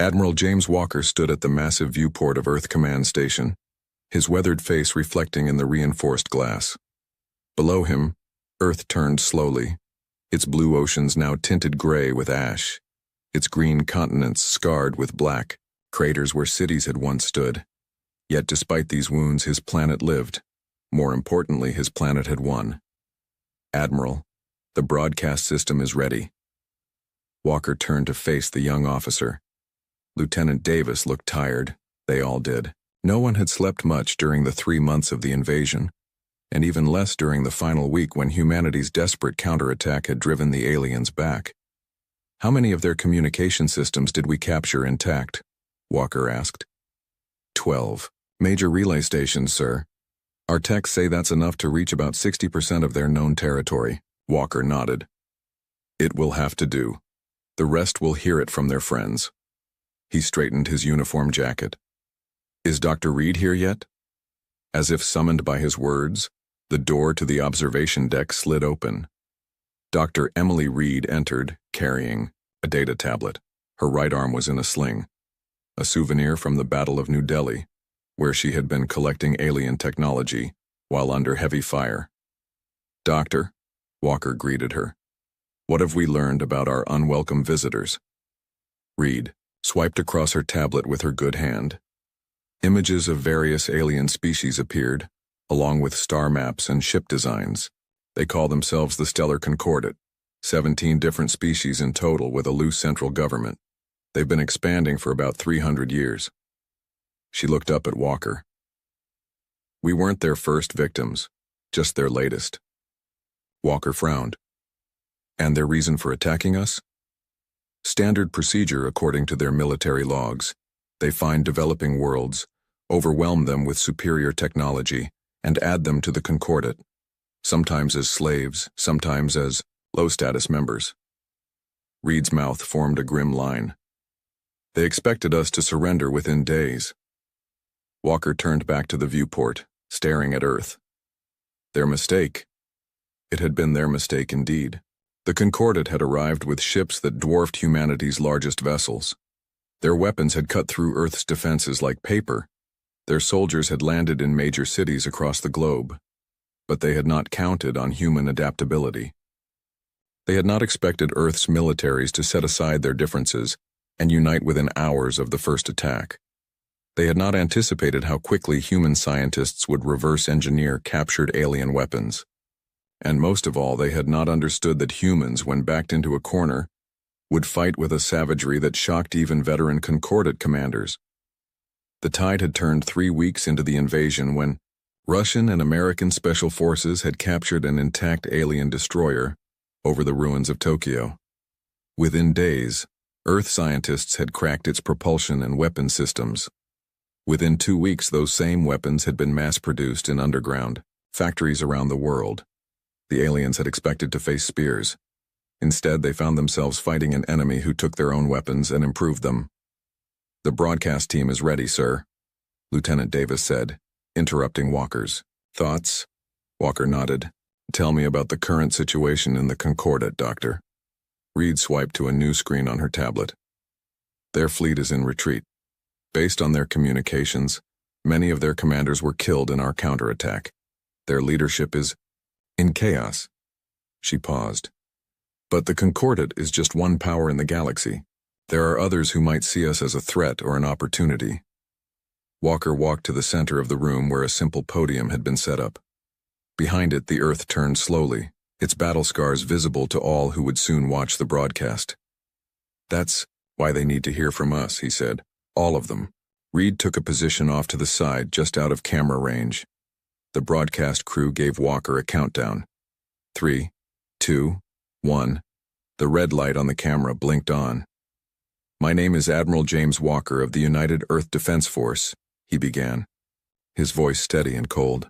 Admiral James Walker stood at the massive viewport of Earth Command Station, his weathered face reflecting in the reinforced glass. Below him, Earth turned slowly, its blue oceans now tinted gray with ash, its green continents scarred with black, craters where cities had once stood. Yet despite these wounds, his planet lived. More importantly, his planet had won. Admiral, the broadcast system is ready. Walker turned to face the young officer. Lieutenant Davis looked tired. They all did. No one had slept much during the 3 months of the invasion, and even less during the final week when humanity's desperate counterattack had driven the aliens back. "How many of their communication systems did we capture intact?" Walker asked. 12. Major relay stations, sir. Our techs say that's enough to reach about 60% of their known territory. Walker nodded. It will have to do. The rest will hear it from their friends. He straightened his uniform jacket. Is Dr. Reed here yet? As if summoned by his words, the door to the observation deck slid open. Dr. Emily Reed entered, carrying a data tablet. Her right arm was in a sling, a souvenir from the Battle of New Delhi, where she had been collecting alien technology while under heavy fire. "Doctor," Walker greeted her. "What have we learned about our unwelcome visitors?" Reed swiped across her tablet with her good hand. Images of various alien species appeared, along with star maps and ship designs. They call themselves the Stellar Concordat, 17 different species in total with a loose central government. They've been expanding for about 300 years. She looked up at Walker. "We weren't their first victims, just their latest." Walker frowned. "And their reason for attacking us?" "Standard procedure according to their military logs. They find developing worlds, overwhelm them with superior technology, and add them to the Concordat, sometimes as slaves, sometimes as low-status members." Reed's mouth formed a grim line. "They expected us to surrender within days." Walker turned back to the viewport, staring at Earth. Their mistake. It had been their mistake indeed. The Concordat had arrived with ships that dwarfed humanity's largest vessels. Their weapons had cut through Earth's defenses like paper. Their soldiers had landed in major cities across the globe. But they had not counted on human adaptability. They had not expected Earth's militaries to set aside their differences and unite within hours of the first attack. They had not anticipated how quickly human scientists would reverse engineer captured alien weapons. And most of all, they had not understood that humans, when backed into a corner, would fight with a savagery that shocked even veteran Concordat commanders. The tide had turned 3 weeks into the invasion when Russian and American special forces had captured an intact alien destroyer over the ruins of Tokyo. Within days, Earth scientists had cracked its propulsion and weapon systems. Within 2 weeks, those same weapons had been mass-produced in underground factories around the world. The aliens had expected to face spears. Instead, they found themselves fighting an enemy who took their own weapons and improved them. "The broadcast team is ready, sir," Lieutenant Davis said, interrupting Walker's. "Thoughts?" Walker nodded. "Tell me about the current situation in the Concordat, Doctor." Reed swiped to a new screen on her tablet. "Their fleet is in retreat. Based on their communications, many of their commanders were killed in our counterattack. Their leadership is in chaos." She paused. "But the Concordat is just one power in the galaxy. There are others who might see us as a threat or an opportunity." Walker walked to the center of the room where a simple podium had been set up. Behind it, the Earth turned slowly, its battle scars visible to all who would soon watch the broadcast. "That's why they need to hear from us," he said. "All of them." Reed took a position off to the side, just out of camera range. The broadcast crew gave Walker a countdown. 3, 2, 1. The red light on the camera blinked on. "My name is Admiral James Walker of the United Earth Defense Force," he began, his voice steady and cold.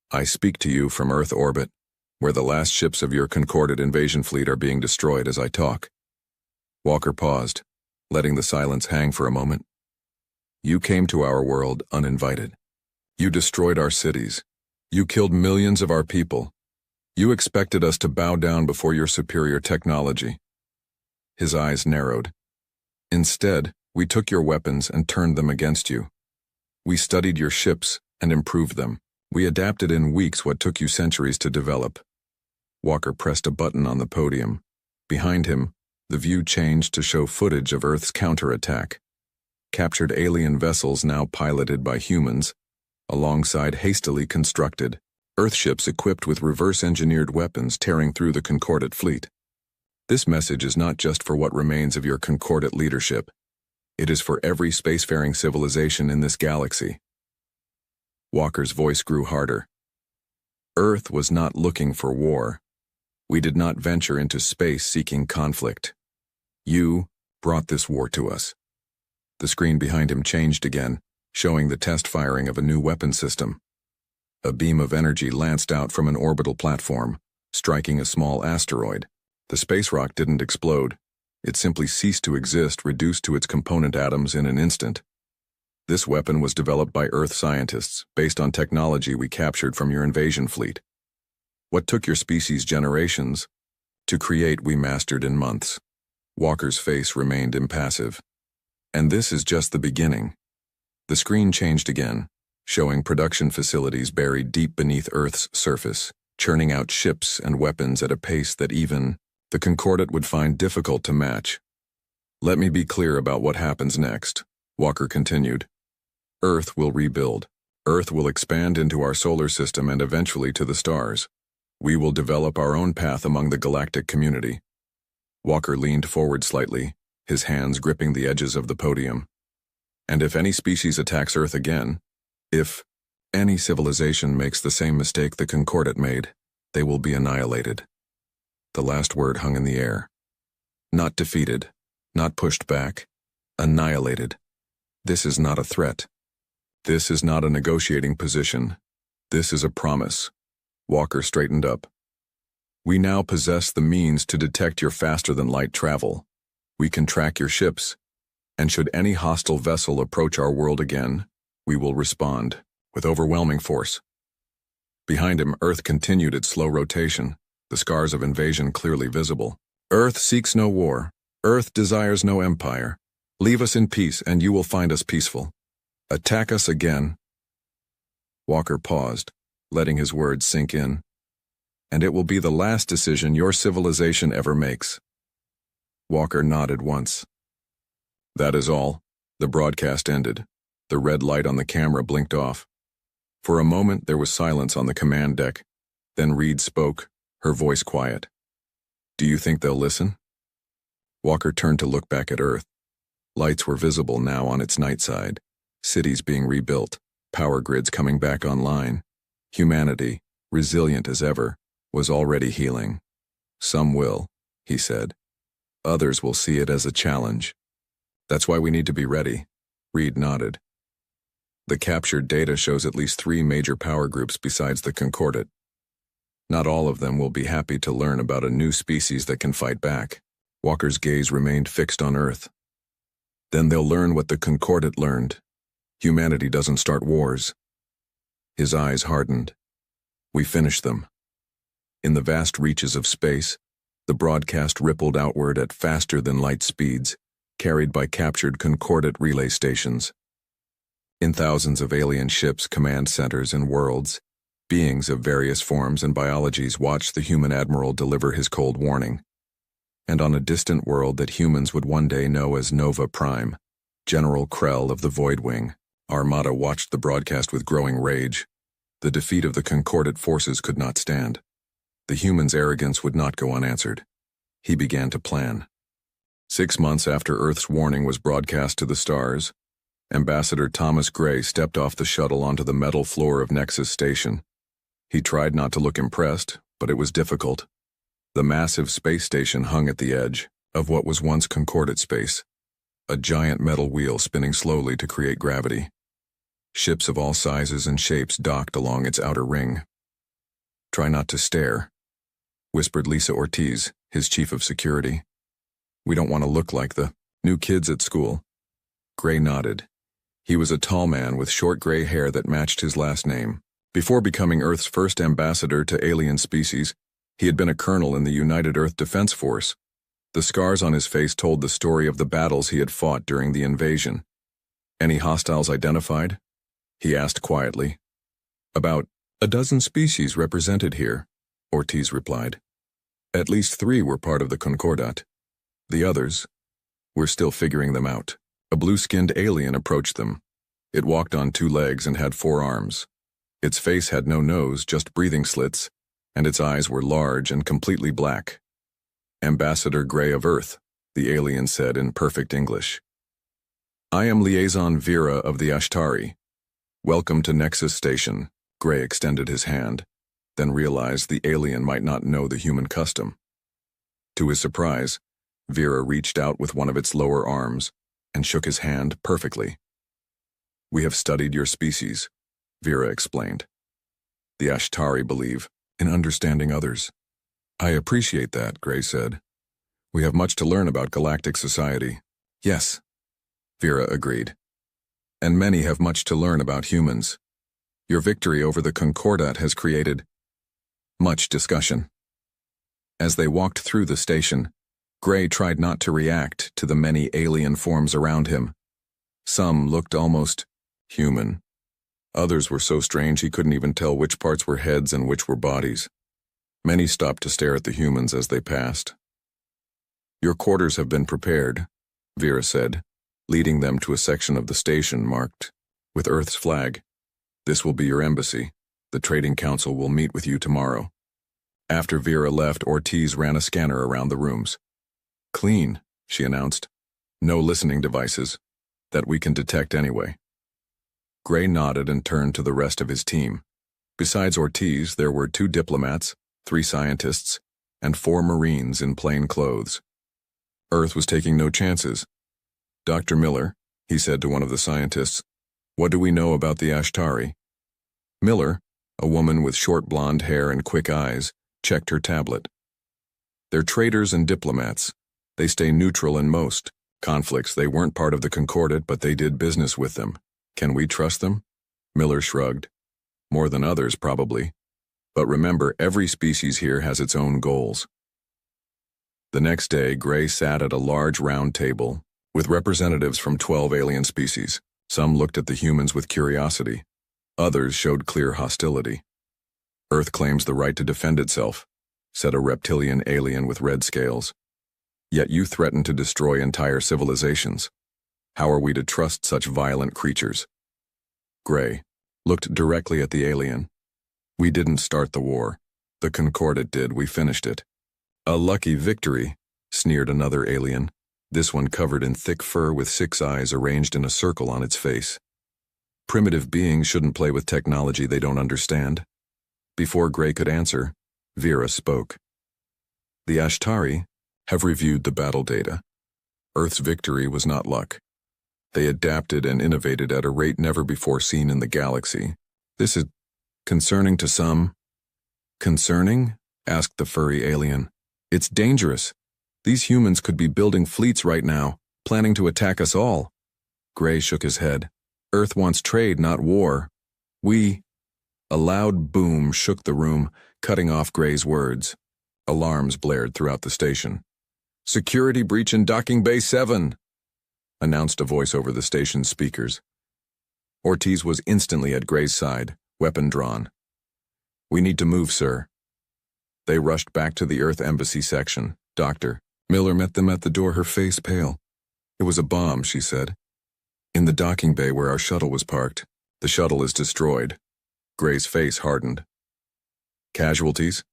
"I speak to you from Earth orbit, where the last ships of your Concordat invasion fleet are being destroyed as I talk." Walker paused, letting the silence hang for a moment. "You came to our world uninvited. You destroyed our cities. You killed millions of our people. You expected us to bow down before your superior technology." His eyes narrowed. "Instead, We took your weapons and turned them against you. We studied your ships and improved them. We adapted in weeks what took you centuries to develop." Walker pressed a button on the podium. Behind him, the view changed to show footage of Earth's counterattack. Captured alien vessels now piloted by humans, alongside hastily constructed Earthships equipped with reverse-engineered weapons tearing through the Concordat fleet. This message is not just for what remains of your Concordat leadership. It is for every spacefaring civilization in this galaxy. Walker's voice grew harder. Earth was not looking for war. We did not venture into space seeking conflict. You brought this war to us. The screen behind him changed again, showing the test firing of a new weapon system. A beam of energy lanced out from an orbital platform, striking a small asteroid. The space rock didn't explode. It simply ceased to exist, reduced to its component atoms in an instant. This weapon was developed by Earth scientists, based on technology we captured from your invasion fleet. What took your species generations to create, we mastered in months. Walker's face remained impassive. And this is just the beginning. The screen changed again, showing production facilities buried deep beneath Earth's surface, churning out ships and weapons at a pace that even the Concordat would find difficult to match. "Let me be clear about what happens next," Walker continued. "Earth will rebuild. Earth will expand into our solar system and eventually to the stars. We will develop our own path among the galactic community." Walker leaned forward slightly, his hands gripping the edges of the podium. "And if any species attacks Earth again, if any civilization makes the same mistake the Concordat made, they will be annihilated." The last word hung in the air. Not defeated, not pushed back, annihilated. This is not a threat. This is not a negotiating position. This is a promise. Walker straightened up. "We now possess the means to detect your faster-than-light travel. We can track your ships, and should any hostile vessel approach our world again, we will respond with overwhelming force." Behind him, Earth continued its slow rotation, the scars of invasion clearly visible. "Earth seeks no war. Earth desires no empire. Leave us in peace, and you will find us peaceful. Attack us again." Walker paused, letting his words sink in. "And it will be the last decision your civilization ever makes." Walker nodded once. "That is all." The broadcast ended. The red light on the camera blinked off. For a moment there was silence on the command deck. Then Reed spoke, her voice quiet. "Do you think they'll listen?" Walker turned to look back at Earth. Lights were visible now on its night side, cities being rebuilt, power grids coming back online. Humanity, resilient as ever, was already healing. "Some will," he said. "Others will see it as a challenge. That's why we need to be ready." Reed nodded. "The captured data shows at least 3 major power groups besides the Concordat. Not all of them will be happy to learn about a new species that can fight back." Walker's gaze remained fixed on Earth. "Then they'll learn what the Concordat learned. Humanity doesn't start wars." His eyes hardened. "We finish them." In the vast reaches of space, the broadcast rippled outward at faster-than-light speeds, carried by captured Concordat relay stations. In thousands of alien ships, command centers, and worlds, beings of various forms and biologies watched the human admiral deliver his cold warning. And on a distant world that humans would one day know as Nova Prime, General Krell of the Void Wing, Armada watched the broadcast with growing rage. The defeat of the Concordat forces could not stand. The human's arrogance would not go unanswered. He began to plan. 6 months after Earth's warning was broadcast to the stars, Ambassador Thomas Gray stepped off the shuttle onto the metal floor of Nexus Station. He tried not to look impressed, but it was difficult. The massive space station hung at the edge of what was once Concordat space, a giant metal wheel spinning slowly to create gravity. Ships of all sizes and shapes docked along its outer ring. "Try not to stare," whispered Lisa Ortiz, his chief of security. "We don't want to look like the new kids at school." Gray nodded. He was a tall man with short gray hair that matched his last name. Before becoming Earth's first ambassador to alien species, he had been a colonel in the United Earth Defense Force. The scars on his face told the story of the battles he had fought during the invasion. Any hostiles identified? He asked quietly. About a dozen species represented here, Ortiz replied. At least 3 were part of the Concordat. The others, we're still figuring them out. A blue-skinned alien approached them. It walked on 2 legs and had 4 arms. Its face had no nose, just breathing slits, and its eyes were large and completely black. Ambassador Gray of Earth, the alien said in perfect English. I am Liaison Vera of the Ashtari. Welcome to Nexus Station. Gray extended his hand, then realized the alien might not know the human custom. To his surprise, Vera reached out with one of its lower arms and shook his hand perfectly. We have studied your species, Vera explained. The Ashtari believe in understanding others. I appreciate that, Gray said. We have much to learn about galactic society. Yes, Vera agreed. And many have much to learn about humans. Your victory over the Concordat has created much discussion. As they walked through the station, Gray tried not to react to the many alien forms around him. Some looked almost human. Others were so strange he couldn't even tell which parts were heads and which were bodies. Many stopped to stare at the humans as they passed. Your quarters have been prepared, Vera said, leading them to a section of the station marked with Earth's flag. This will be your embassy. The Trading Council will meet with you tomorrow. After Vera left, Ortiz ran a scanner around the rooms. Clean, she announced. No listening devices. That we can detect anyway. Gray nodded and turned to the rest of his team. Besides Ortiz, there were 2 diplomats, 3 scientists, and 4 Marines in plain clothes. Earth was taking no chances. Dr. Miller, he said to one of the scientists, what do we know about the Ashtari? Miller, a woman with short blonde hair and quick eyes, checked her tablet. They're traders and diplomats. They stay neutral in most conflicts. They weren't part of the Concordat, but they did business with them. Can we trust them? Miller shrugged. More than others, probably. But remember, every species here has its own goals. The next day, Gray sat at a large round table with representatives from 12 alien species. Some looked at the humans with curiosity. Others showed clear hostility. Earth claims the right to defend itself, said a reptilian alien with red scales. Yet you threaten to destroy entire civilizations. How are we to trust such violent creatures? Gray looked directly at the alien. We didn't start the war. The Concordat did. We finished it. A lucky victory, sneered another alien, this one covered in thick fur with 6 eyes arranged in a circle on its face. Primitive beings shouldn't play with technology they don't understand. Before Gray could answer, Vera spoke. The Ashtari have reviewed the battle data. Earth's victory was not luck. They adapted and innovated at a rate never before seen in the galaxy. This is concerning to some. Concerning? Asked the furry alien. It's dangerous. These humans could be building fleets right now, planning to attack us all. Gray shook his head. Earth wants trade, not war. A loud boom shook the room, cutting off Gray's words. Alarms blared throughout the station. Security breach in Docking Bay 7, announced a voice over the station's speakers. Ortiz was instantly at Gray's side, weapon drawn. We need to move, sir. They rushed back to the Earth Embassy section. Dr. Miller met them at the door, her face pale. It was a bomb, she said. In the docking bay where our shuttle was parked. The shuttle is destroyed. Gray's face hardened. Casualties?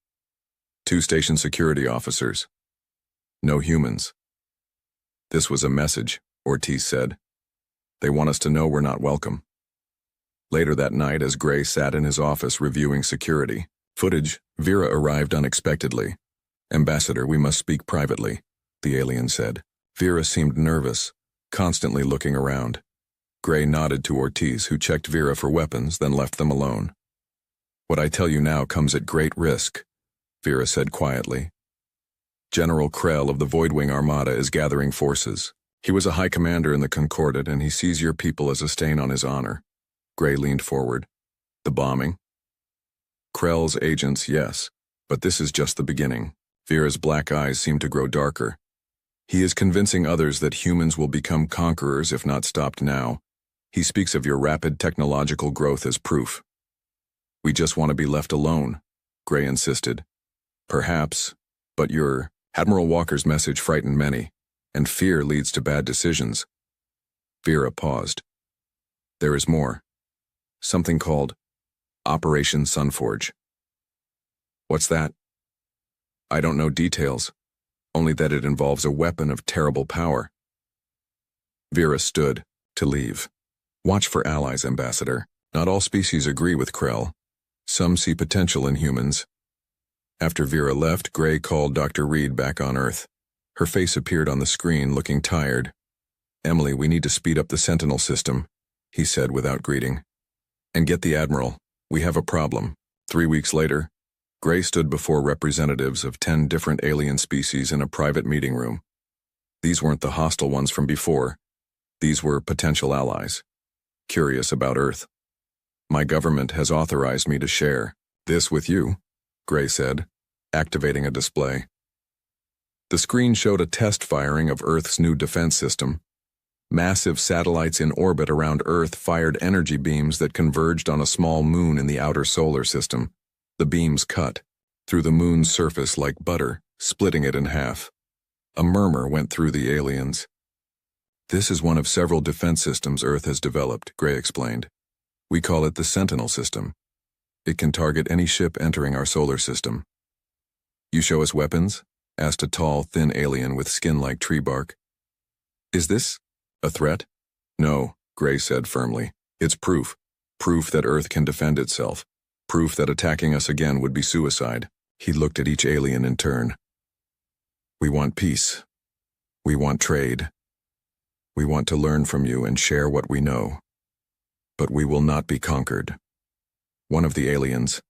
2 station security officers. No humans. This was a message, Ortiz said. They want us to know we're not welcome. Later that night, as Gray sat in his office reviewing security footage, Vera arrived unexpectedly. Ambassador, we must speak privately, the alien said. Vera seemed nervous, constantly looking around. Gray nodded to Ortiz, who checked Vera for weapons, then left them alone. What I tell you now comes at great risk, Vera said quietly. General Krell of the Voidwing Armada is gathering forces. He was a high commander in the Concordat, and he sees your people as a stain on his honor. Gray leaned forward. The bombing? Krell's agents, yes, but this is just the beginning. Vera's black eyes seemed to grow darker. He is convincing others that humans will become conquerors if not stopped now. He speaks of your rapid technological growth as proof. We just want to be left alone, Gray insisted. Perhaps, but your Admiral Walker's message frightened many, and fear leads to bad decisions. Vera paused. There is more. Something called Operation Sunforge. What's that? I don't know details, only that it involves a weapon of terrible power. Vera stood to leave. Watch for allies, Ambassador. Not all species agree with Krell. Some see potential in humans. After Vera left, Gray called Dr. Reed back on Earth. Her face appeared on the screen, looking tired. Emily, we need to speed up the Sentinel system, he said without greeting. And get the Admiral. We have a problem. 3 weeks later, Gray stood before representatives of 10 different alien species in a private meeting room. These weren't the hostile ones from before. These were potential allies, curious about Earth. My government has authorized me to share this with you, Gray said, activating a display. The screen showed a test firing of Earth's new defense system. Massive satellites in orbit around Earth fired energy beams that converged on a small moon in the outer solar system. The beams cut through the moon's surface like butter, splitting it in half. A murmur went through the aliens. This is one of several defense systems Earth has developed, Gray explained. We call it the Sentinel system. It can target any ship entering our solar system. You show us weapons? Asked a tall, thin alien with skin like tree bark. Is this a threat? No, Gray said firmly. It's proof. Proof that Earth can defend itself. Proof that attacking us again would be suicide. He looked at each alien in turn. We want peace. We want trade. We want to learn from you and share what we know. But we will not be conquered. One of the aliens,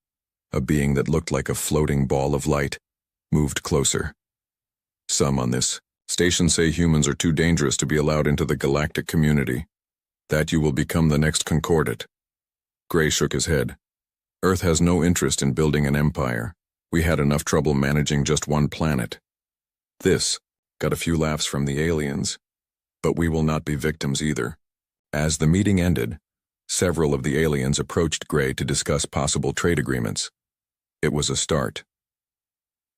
a being that looked like a floating ball of light, moved closer. Some on this station say humans are too dangerous to be allowed into the galactic community. That you will become the next Concordat. Gray shook his head. Earth has no interest in building an empire. We had enough trouble managing just one planet. This got a few laughs from the aliens, but we will not be victims either. As the meeting ended, several of the aliens approached Gray to discuss possible trade agreements. It was a start.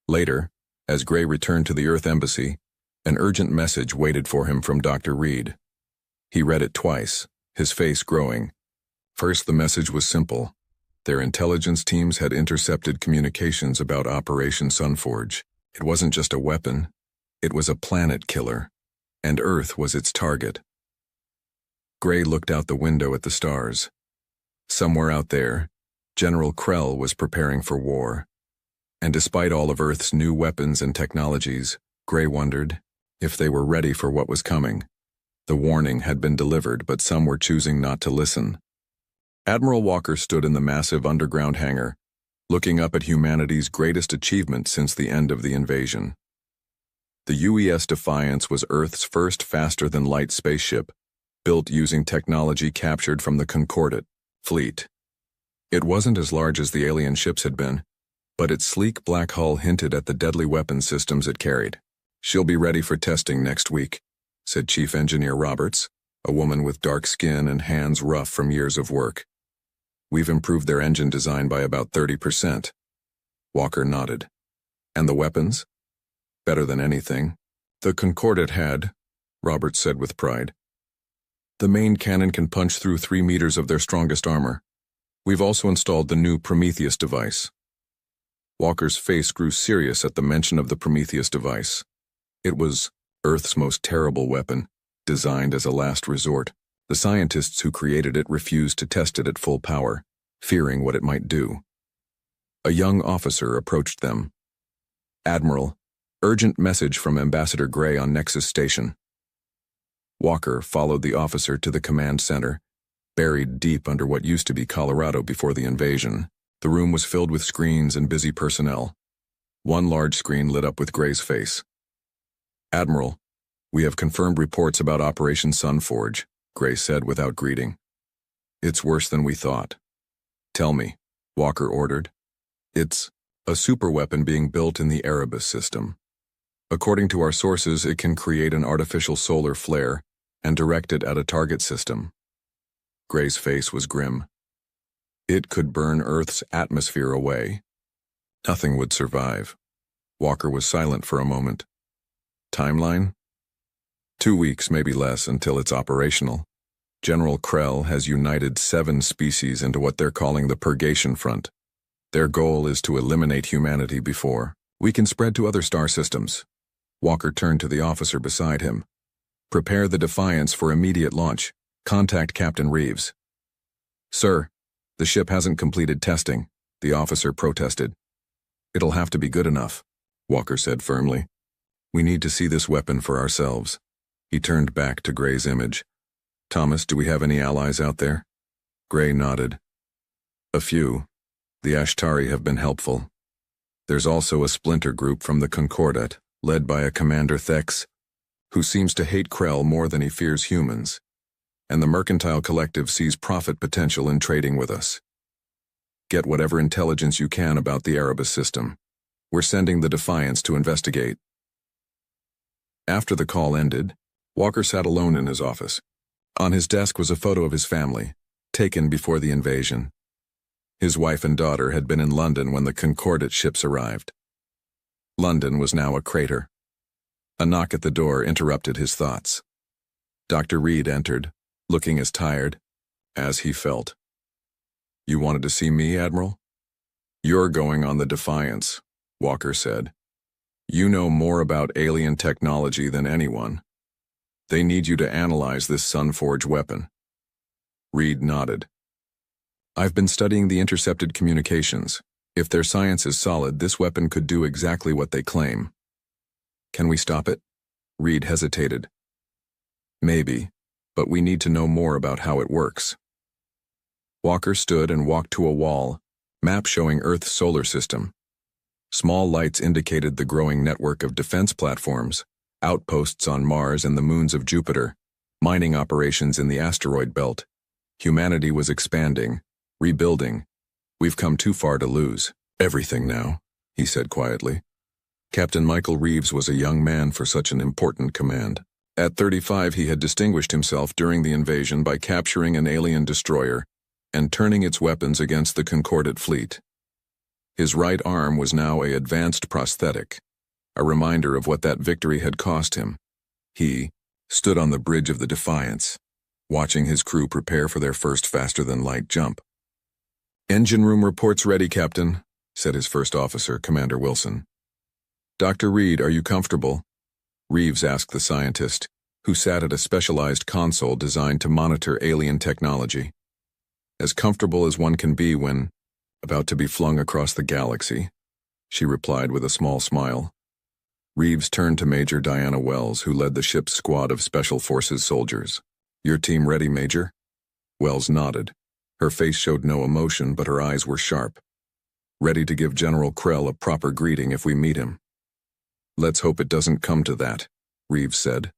Later, as Gray returned to the Earth Embassy, an urgent message waited for him from Dr. Reed. He read it twice, his face growing. First, the message was simple. Their intelligence teams had intercepted communications about Operation Sunforge. It wasn't just a weapon, it was a planet killer, and Earth was its target. Gray looked out the window at the stars. Somewhere out there, General Krell was preparing for war. And despite all of Earth's new weapons and technologies, Gray wondered if they were ready for what was coming. The warning had been delivered, but some were choosing not to listen. Admiral Walker stood in the massive underground hangar, looking up at humanity's greatest achievement since the end of the invasion. The UES Defiance was Earth's first faster-than-light spaceship, built using technology captured from the Concordat fleet. It wasn't as large as the alien ships had been, but its sleek black hull hinted at the deadly weapon systems it carried. She'll be ready for testing next week, said Chief Engineer Roberts, a woman with dark skin and hands rough from years of work. We've improved their engine design by about 30%. Walker nodded. And the weapons? Better than anything. The Concordat had, Roberts said with pride. The main cannon can punch through 3 meters of their strongest armor. We've also installed the new Prometheus device. Walker's face grew serious at the mention of the Prometheus device. It was Earth's most terrible weapon, designed as a last resort. The scientists who created it refused to test it at full power, fearing what it might do. A young officer approached them. Admiral, urgent message from Ambassador Gray on Nexus Station. Walker followed the officer to the command center, buried deep under what used to be Colorado before the invasion. The room was filled with screens and busy personnel. One large screen lit up with Gray's face. Admiral, we have confirmed reports about Operation Sunforge, Gray said without greeting. It's worse than we thought. Tell me, Walker ordered. It's a superweapon being built in the Erebus system. According to our sources, it can create an artificial solar flare and direct it at a target system. Gray's face was grim. It could burn Earth's atmosphere away. Nothing would survive. Walker was silent for a moment. Timeline? 2 weeks, maybe less, until it's operational. General Krell has united 7 species into what they're calling the Purgation Front. Their goal is to eliminate humanity before we can spread to other star systems. Walker turned to the officer beside him. Prepare the Defiance for immediate launch. Contact Captain Reeves. Sir, the ship hasn't completed testing, the officer protested. It'll have to be good enough, Walker said firmly. We need to see this weapon for ourselves. He turned back to Gray's image. Thomas, do we have any allies out there? Gray nodded. A few. The Ashtari have been helpful. There's also a splinter group from the Concordat, led by a Commander Thex, who seems to hate Krell more than he fears humans. And the Mercantile Collective sees profit potential in trading with us. Get whatever intelligence you can about the Erebus system. We're sending the Defiance to investigate. After the call ended, Walker sat alone in his office. On his desk was a photo of his family, taken before the invasion. His wife and daughter had been in London when the Concordat ships arrived. London was now a crater. A knock at the door interrupted his thoughts. Dr. Reed entered, looking as tired as he felt. You wanted to see me, Admiral? You're going on the Defiance, Walker said. You know more about alien technology than anyone. They need you to analyze this Sunforge weapon. Reed nodded. I've been studying the intercepted communications. If their science is solid, this weapon could do exactly what they claim. Can we stop it? Reed hesitated. Maybe, but we need to know more about how it works. Walker stood and walked to a wall, map showing Earth's solar system. Small lights indicated the growing network of defense platforms, outposts on Mars and the moons of Jupiter, mining operations in the asteroid belt. Humanity was expanding, rebuilding. We've come too far to lose everything now, he said quietly. Captain Michael Reeves was a young man for such an important command. At 35, he had distinguished himself during the invasion by capturing an alien destroyer and turning its weapons against the Concordat fleet. His right arm was now an advanced prosthetic, a reminder of what that victory had cost him. He stood on the bridge of the Defiance, watching his crew prepare for their first faster-than-light jump. Engine room reports ready, Captain, said his first officer, Commander Wilson. Dr. Reed, are you comfortable? Reeves asked the scientist, who sat at a specialized console designed to monitor alien technology. As comfortable as one can be when about to be flung across the galaxy, she replied with a small smile. Reeves turned to Major Diana Wells, who led the ship's squad of Special Forces soldiers. Your team ready, Major? Wells nodded. Her face showed no emotion, but her eyes were sharp. Ready to give General Krell a proper greeting if we meet him. Let's hope it doesn't come to that, Reeves said.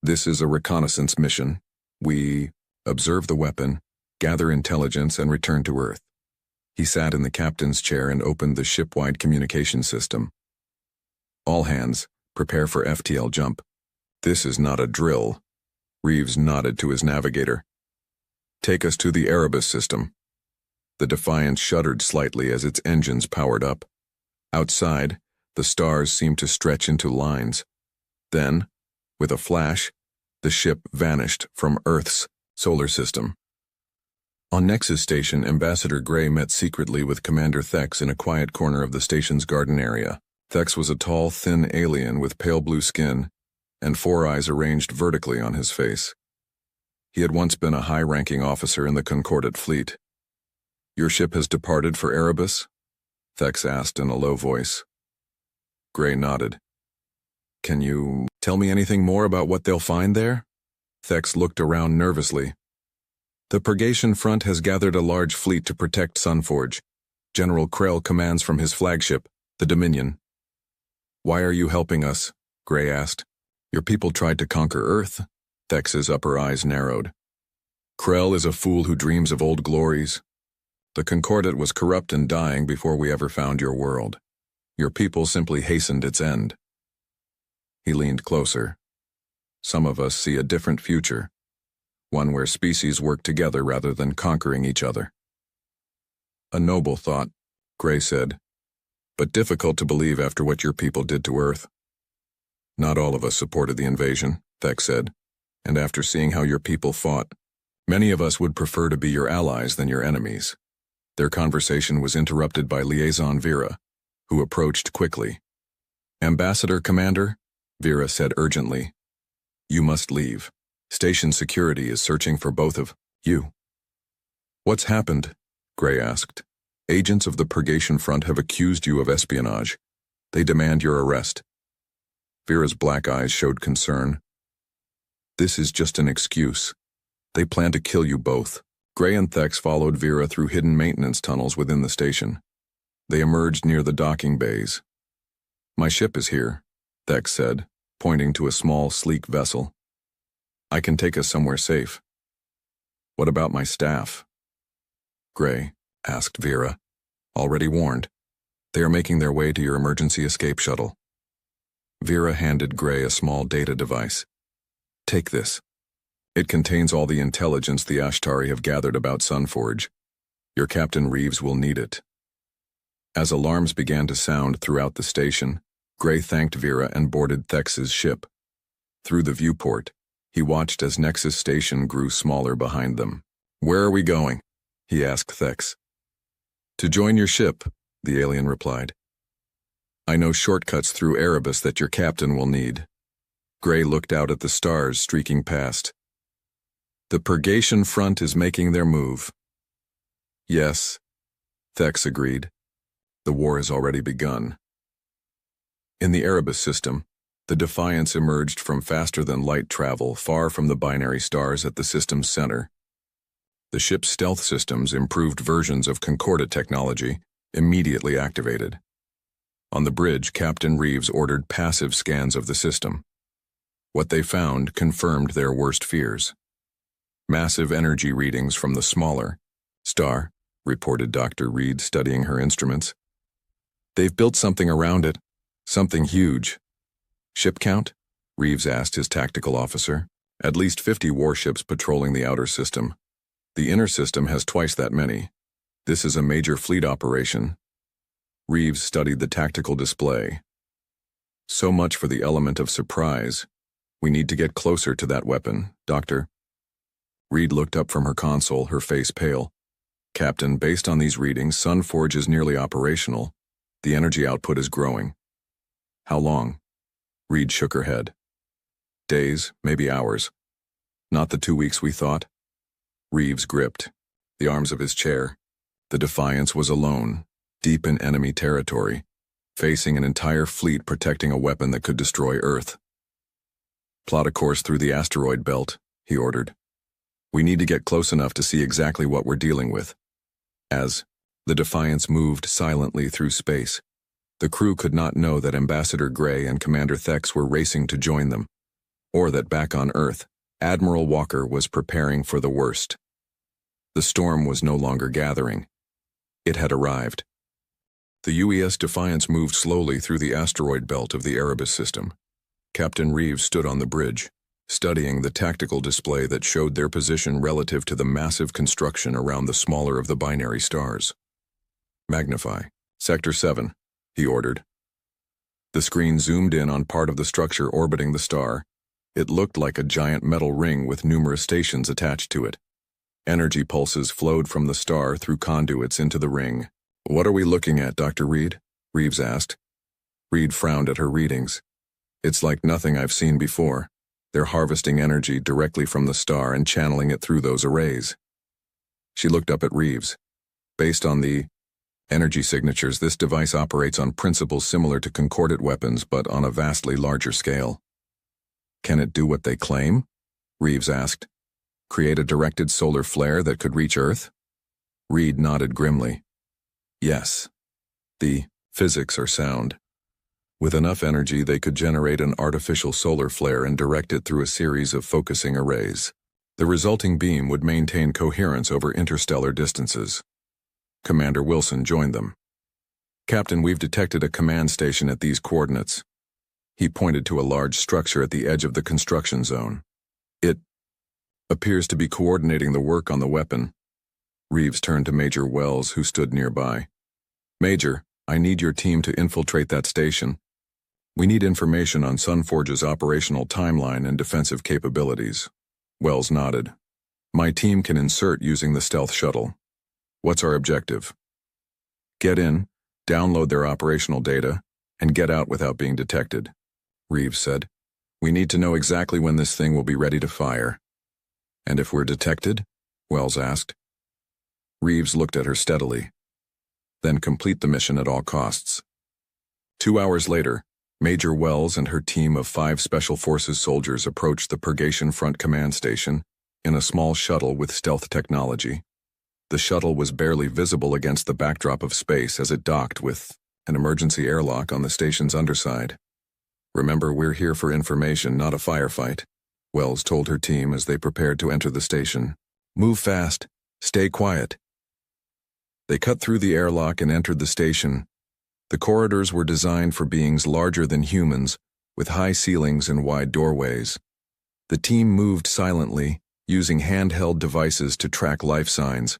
This is a reconnaissance mission. We observe the weapon, gather intelligence, and return to Earth. He sat in the captain's chair and opened the ship-wide communication system. All hands, prepare for FTL jump. This is not a drill. Reeves nodded to his navigator. Take us to the Erebus system. The Defiance shuddered slightly as its engines powered up. Outside, the stars seemed to stretch into lines. Then, with a flash, the ship vanished from Earth's solar system. On Nexus Station, Ambassador Gray met secretly with Commander Thex in a quiet corner of the station's garden area. Thex was a tall, thin alien with pale blue skin and 4 eyes arranged vertically on his face. He had once been a high-ranking officer in the Concordat fleet. Your ship has departed for Erebus? Thex asked in a low voice. Gray nodded. Can you tell me anything more about what they'll find there? Thex looked around nervously. The Purgation Front has gathered a large fleet to protect Sunforge. General Krell commands from his flagship, the Dominion. Why are you helping us? Gray asked. Your people tried to conquer Earth. Thex's upper eyes narrowed. Krell is a fool who dreams of old glories. The Concordat was corrupt and dying before we ever found your world. Your people simply hastened its end. He leaned closer. Some of us see a different future, one where species work together rather than conquering each other. A noble thought, Gray said, but difficult to believe after what your people did to Earth. Not all of us supported the invasion, Thex said, and after seeing how your people fought, many of us would prefer to be your allies than your enemies. Their conversation was interrupted by Liaison Vera, who approached quickly. Ambassador Commander, Vera said urgently, you must leave. Station security is searching for both of you. What's happened? Gray asked. Agents of the Purgation Front have accused you of espionage. They demand your arrest. Vera's black eyes showed concern. This is just an excuse. They plan to kill you both. Gray and Thex followed Vera through hidden maintenance tunnels within the station. They emerged near the docking bays. My ship is here, Thex said, pointing to a small, sleek vessel. I can take us somewhere safe. What about my staff? Gray asked Vera. Already warned. They are making their way to your emergency escape shuttle. Vera handed Gray a small data device. Take this. It contains all the intelligence the Ashtari have gathered about Sunforge. Your Captain Reeves will need it. As alarms began to sound throughout the station, Gray thanked Vera and boarded Thex's ship. Through the viewport, he watched as Nexus Station grew smaller behind them. Where are we going? He asked Thex. To join your ship, the alien replied. I know shortcuts through Erebus that your captain will need. Gray looked out at the stars streaking past. The Purgation Front is making their move. Yes, Thex agreed. The war has already begun. In the Erebus system, the Defiance emerged from faster-than-light travel far from the binary stars at the system's center. The ship's stealth systems, improved versions of Concordat technology, immediately activated. On the bridge, Captain Reeves ordered passive scans of the system. What they found confirmed their worst fears. Massive energy readings from the smaller star, reported Dr. Reed, studying her instruments. They've built something around it, something huge. Ship count? Reeves asked his tactical officer. At least 50 warships patrolling the outer system. The inner system has twice that many. This is a major fleet operation. Reeves studied the tactical display. So much for the element of surprise. We need to get closer to that weapon, Doctor. Reed looked up from her console, her face pale. Captain, based on these readings, Sunforge is nearly operational. The energy output is growing. How long? Reed shook her head. Days, maybe hours. Not the 2 weeks we thought. Reeves gripped the arms of his chair. The Defiance was alone, deep in enemy territory, facing an entire fleet protecting a weapon that could destroy Earth. Plot a course through the asteroid belt, he ordered. We need to get close enough to see exactly what we're dealing with. As the Defiance moved silently through space, the crew could not know that Ambassador Gray and Commander Thex were racing to join them, or that back on Earth, Admiral Walker was preparing for the worst. The storm was no longer gathering. It had arrived. The UES Defiance moved slowly through the asteroid belt of the Erebus system. Captain Reeves stood on the bridge, studying the tactical display that showed their position relative to the massive construction around the smaller of the binary stars. Magnify. Sector 7, he ordered. The screen zoomed in on part of the structure orbiting the star. It looked like a giant metal ring with numerous stations attached to it. Energy pulses flowed from the star through conduits into the ring. What are we looking at, Dr. Reed? Reeves asked. Reed frowned at her readings. It's like nothing I've seen before. They're harvesting energy directly from the star and channeling it through those arrays. She looked up at Reeves. Based on the energy signatures, this device operates on principles similar to Concordat weapons, but on a vastly larger scale. Can it do what they claim? Reeves asked. Create a directed solar flare that could reach Earth? Reed nodded grimly. Yes. The physics are sound. With enough energy, they could generate an artificial solar flare and direct it through a series of focusing arrays. The resulting beam would maintain coherence over interstellar distances. Commander Wilson joined them. Captain, we've detected a command station at these coordinates. He pointed to a large structure at the edge of the construction zone. It appears to be coordinating the work on the weapon. Reeves turned to Major Wells, who stood nearby. Major, I need your team to infiltrate that station. We need information on Sunforge's operational timeline and defensive capabilities. Wells nodded. My team can insert using the stealth shuttle. What's our objective? Get in, download their operational data, and get out without being detected, Reeves said. We need to know exactly when this thing will be ready to fire. And if we're detected? Wells asked. Reeves looked at her steadily. Then complete the mission at all costs. 2 hours later, Major Wells and her team of 5 Special Forces soldiers approached the Purgation Front Command Station in a small shuttle with stealth technology. The shuttle was barely visible against the backdrop of space as it docked with an emergency airlock on the station's underside. Remember, we're here for information, not a firefight, Wells told her team as they prepared to enter the station. Move fast. Stay quiet. They cut through the airlock and entered the station. The corridors were designed for beings larger than humans, with high ceilings and wide doorways. The team moved silently, using handheld devices to track life signs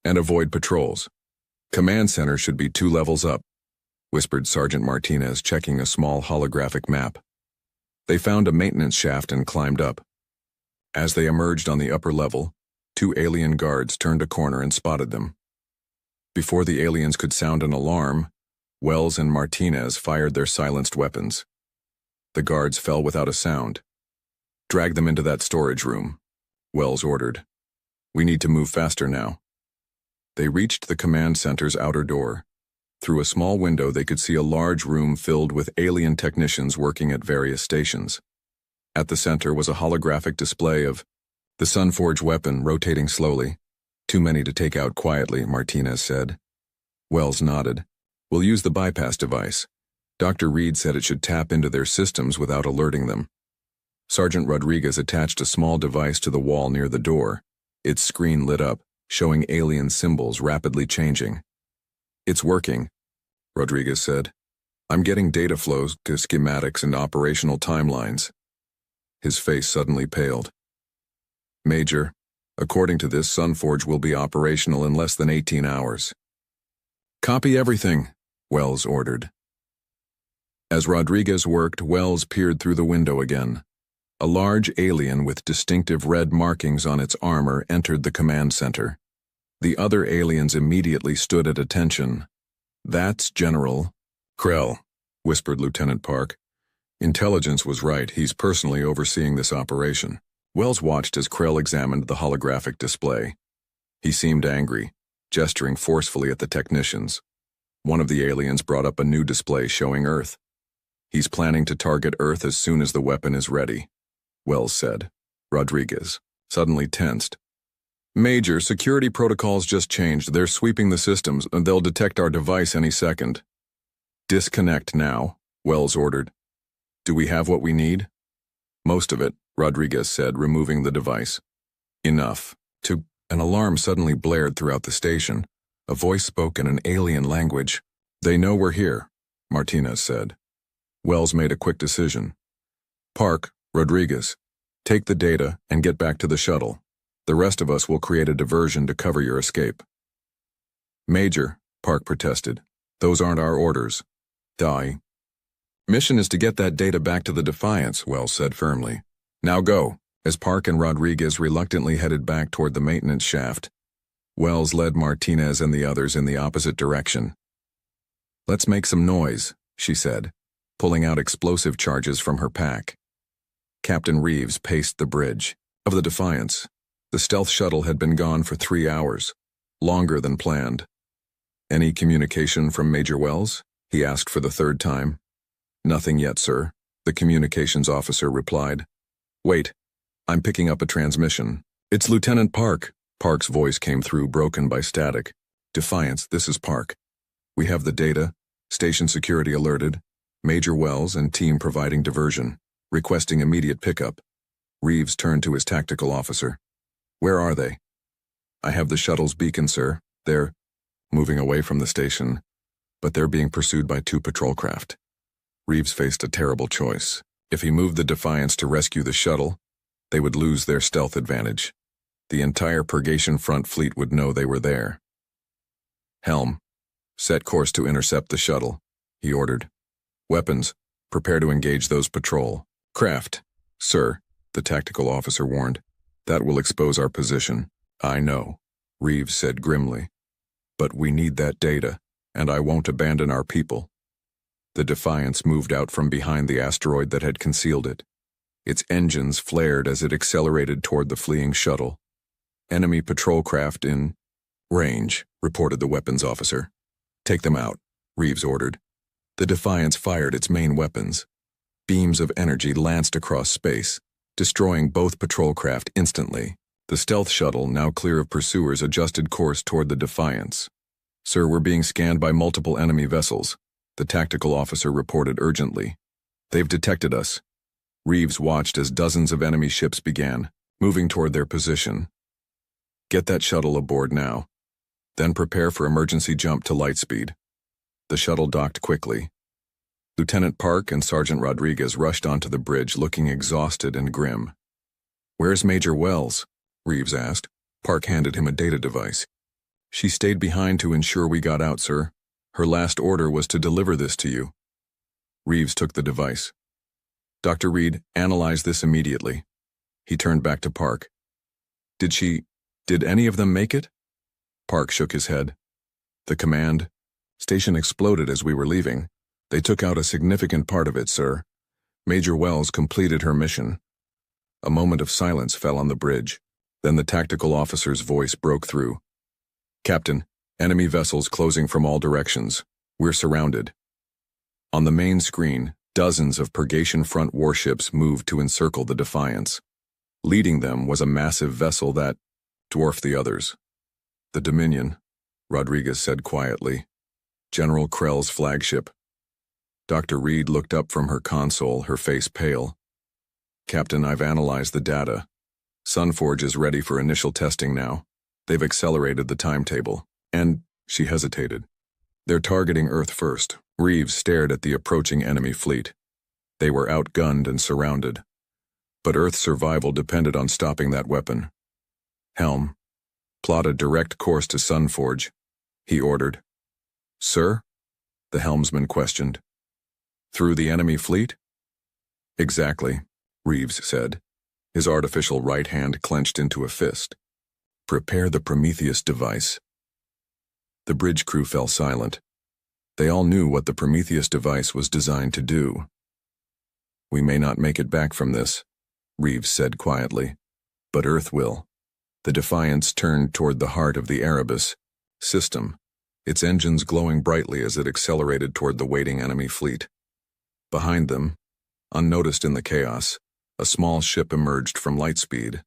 and avoid patrols. Command center should be 2 levels up, whispered Sergeant Martinez, checking a small holographic map. They found a maintenance shaft and climbed up. As they emerged on the upper level, 2 alien guards turned a corner and spotted them. Before the aliens could sound an alarm, Wells and Martinez fired their silenced weapons. The guards fell without a sound. Drag them into that storage room, Wells ordered. We need to move faster now. They reached the command center's outer door. Through a small window, they could see a large room filled with alien technicians working at various stations. At the center was a holographic display of the Sunforge weapon rotating slowly. Too many to take out quietly, Martinez said. Wells nodded. We'll use the bypass device. Dr. Reed said it should tap into their systems without alerting them. Sergeant Rodriguez attached a small device to the wall near the door. Its screen lit up, showing alien symbols rapidly changing. It's working, Rodriguez said. I'm getting data flows to schematics and operational timelines. His face suddenly paled. Major, according to this, Sunforge will be operational in less than 18 hours. Copy everything, Wells ordered. As Rodriguez worked, Wells peered through the window again. A large alien with distinctive red markings on its armor entered the command center. The other aliens immediately stood at attention. That's General Krell, whispered Lieutenant Park. Intelligence was right. He's personally overseeing this operation. Wells watched as Krell examined the holographic display. He seemed angry, gesturing forcefully at the technicians. One of the aliens brought up a new display showing Earth. He's planning to target Earth as soon as the weapon is ready, Wells said. Rodriguez suddenly tensed. Major, security protocols just changed. They're sweeping the systems, and they'll detect our device any second. Disconnect now, Wells ordered. Do we have what we need? Most of it, Rodriguez said, removing the device. Enough. An alarm suddenly blared throughout the station. A voice spoke in an alien language. They know we're here, Martinez said. Wells made a quick decision. Park, Rodriguez, take the data and get back to the shuttle. The rest of us will create a diversion to cover your escape. Major, Park protested. Those aren't our orders. Die. Mission is to get that data back to the Defiance, Wells said firmly. Now go. As Park and Rodriguez reluctantly headed back toward the maintenance shaft, Wells led Martinez and the others in the opposite direction. Let's make some noise, she said, pulling out explosive charges from her pack. Captain Reeves paced the bridge of the Defiance. The stealth shuttle had been gone for 3 hours, longer than planned. Any communication from Major Wells? He asked for the 3rd time. Nothing yet, sir, the communications officer replied. Wait, I'm picking up a transmission. It's Lieutenant Park. Park's voice came through, broken by static. Defiance, this is Park. We have the data, station security alerted, Major Wells and team providing diversion, requesting immediate pickup. Reeves turned to his tactical officer. Where are they? I have the shuttle's beacon, sir. They're moving away from the station, but they're being pursued by 2 patrol craft. Reeves faced a terrible choice. If he moved the Defiance to rescue the shuttle, they would lose their stealth advantage. The entire Purgation Front fleet would know they were there. Helm, set course to intercept the shuttle, he ordered. Weapons, prepare to engage those patrol. Craft, sir, the tactical officer warned. That will expose our position. I know, Reeves said grimly. But we need that data, and I won't abandon our people. The Defiance moved out from behind the asteroid that had concealed it. Its engines flared as it accelerated toward the fleeing shuttle. Enemy patrol craft in range, reported the weapons officer. Take them out, Reeves ordered. The Defiance fired its main weapons. Beams of energy lanced across space, destroying both patrol craft instantly. The stealth shuttle, now clear of pursuers, adjusted course toward the Defiance. Sir, we're being scanned by multiple enemy vessels, the tactical officer reported urgently. They've detected us. Reeves watched as dozens of enemy ships began, moving toward their position. Get that shuttle aboard now. Then prepare for emergency jump to light speed. The shuttle docked quickly. Lieutenant Park and Sergeant Rodriguez rushed onto the bridge, looking exhausted and grim. Where's Major Wells? Reeves asked. Park handed him a data device. She stayed behind to ensure we got out, sir. Her last order was to deliver this to you. Reeves took the device. Dr. Reed, analyze this immediately. He turned back to Park. Did any of them make it? Park shook his head. The command station exploded as we were leaving. They took out a significant part of it, sir. Major Wells completed her mission. A moment of silence fell on the bridge. Then the tactical officer's voice broke through. Captain, enemy vessels closing from all directions. We're surrounded. On the main screen, dozens of Purgation Front warships moved to encircle the Defiance. Leading them was a massive vessel that dwarfed the others. The Dominion, Rodriguez said quietly. General Krell's flagship. Dr. Reed looked up from her console, her face pale. Captain, I've analyzed the data. Sunforge is ready for initial testing now. They've accelerated the timetable. And, she hesitated. They're targeting Earth first. Reeves stared at the approaching enemy fleet. They were outgunned and surrounded. But Earth's survival depended on stopping that weapon. Helm, plot a direct course to Sunforge, he ordered. Sir? The helmsman questioned. Through the enemy fleet? Exactly, Reeves said, his artificial right hand clenched into a fist. Prepare the Prometheus device. The bridge crew fell silent. They all knew what the Prometheus device was designed to do. We may not make it back from this, Reeves said quietly, but Earth will. The Defiance turned toward the heart of the Erebus system, its engines glowing brightly as it accelerated toward the waiting enemy fleet. Behind them, unnoticed in the chaos, a small ship emerged from lightspeed.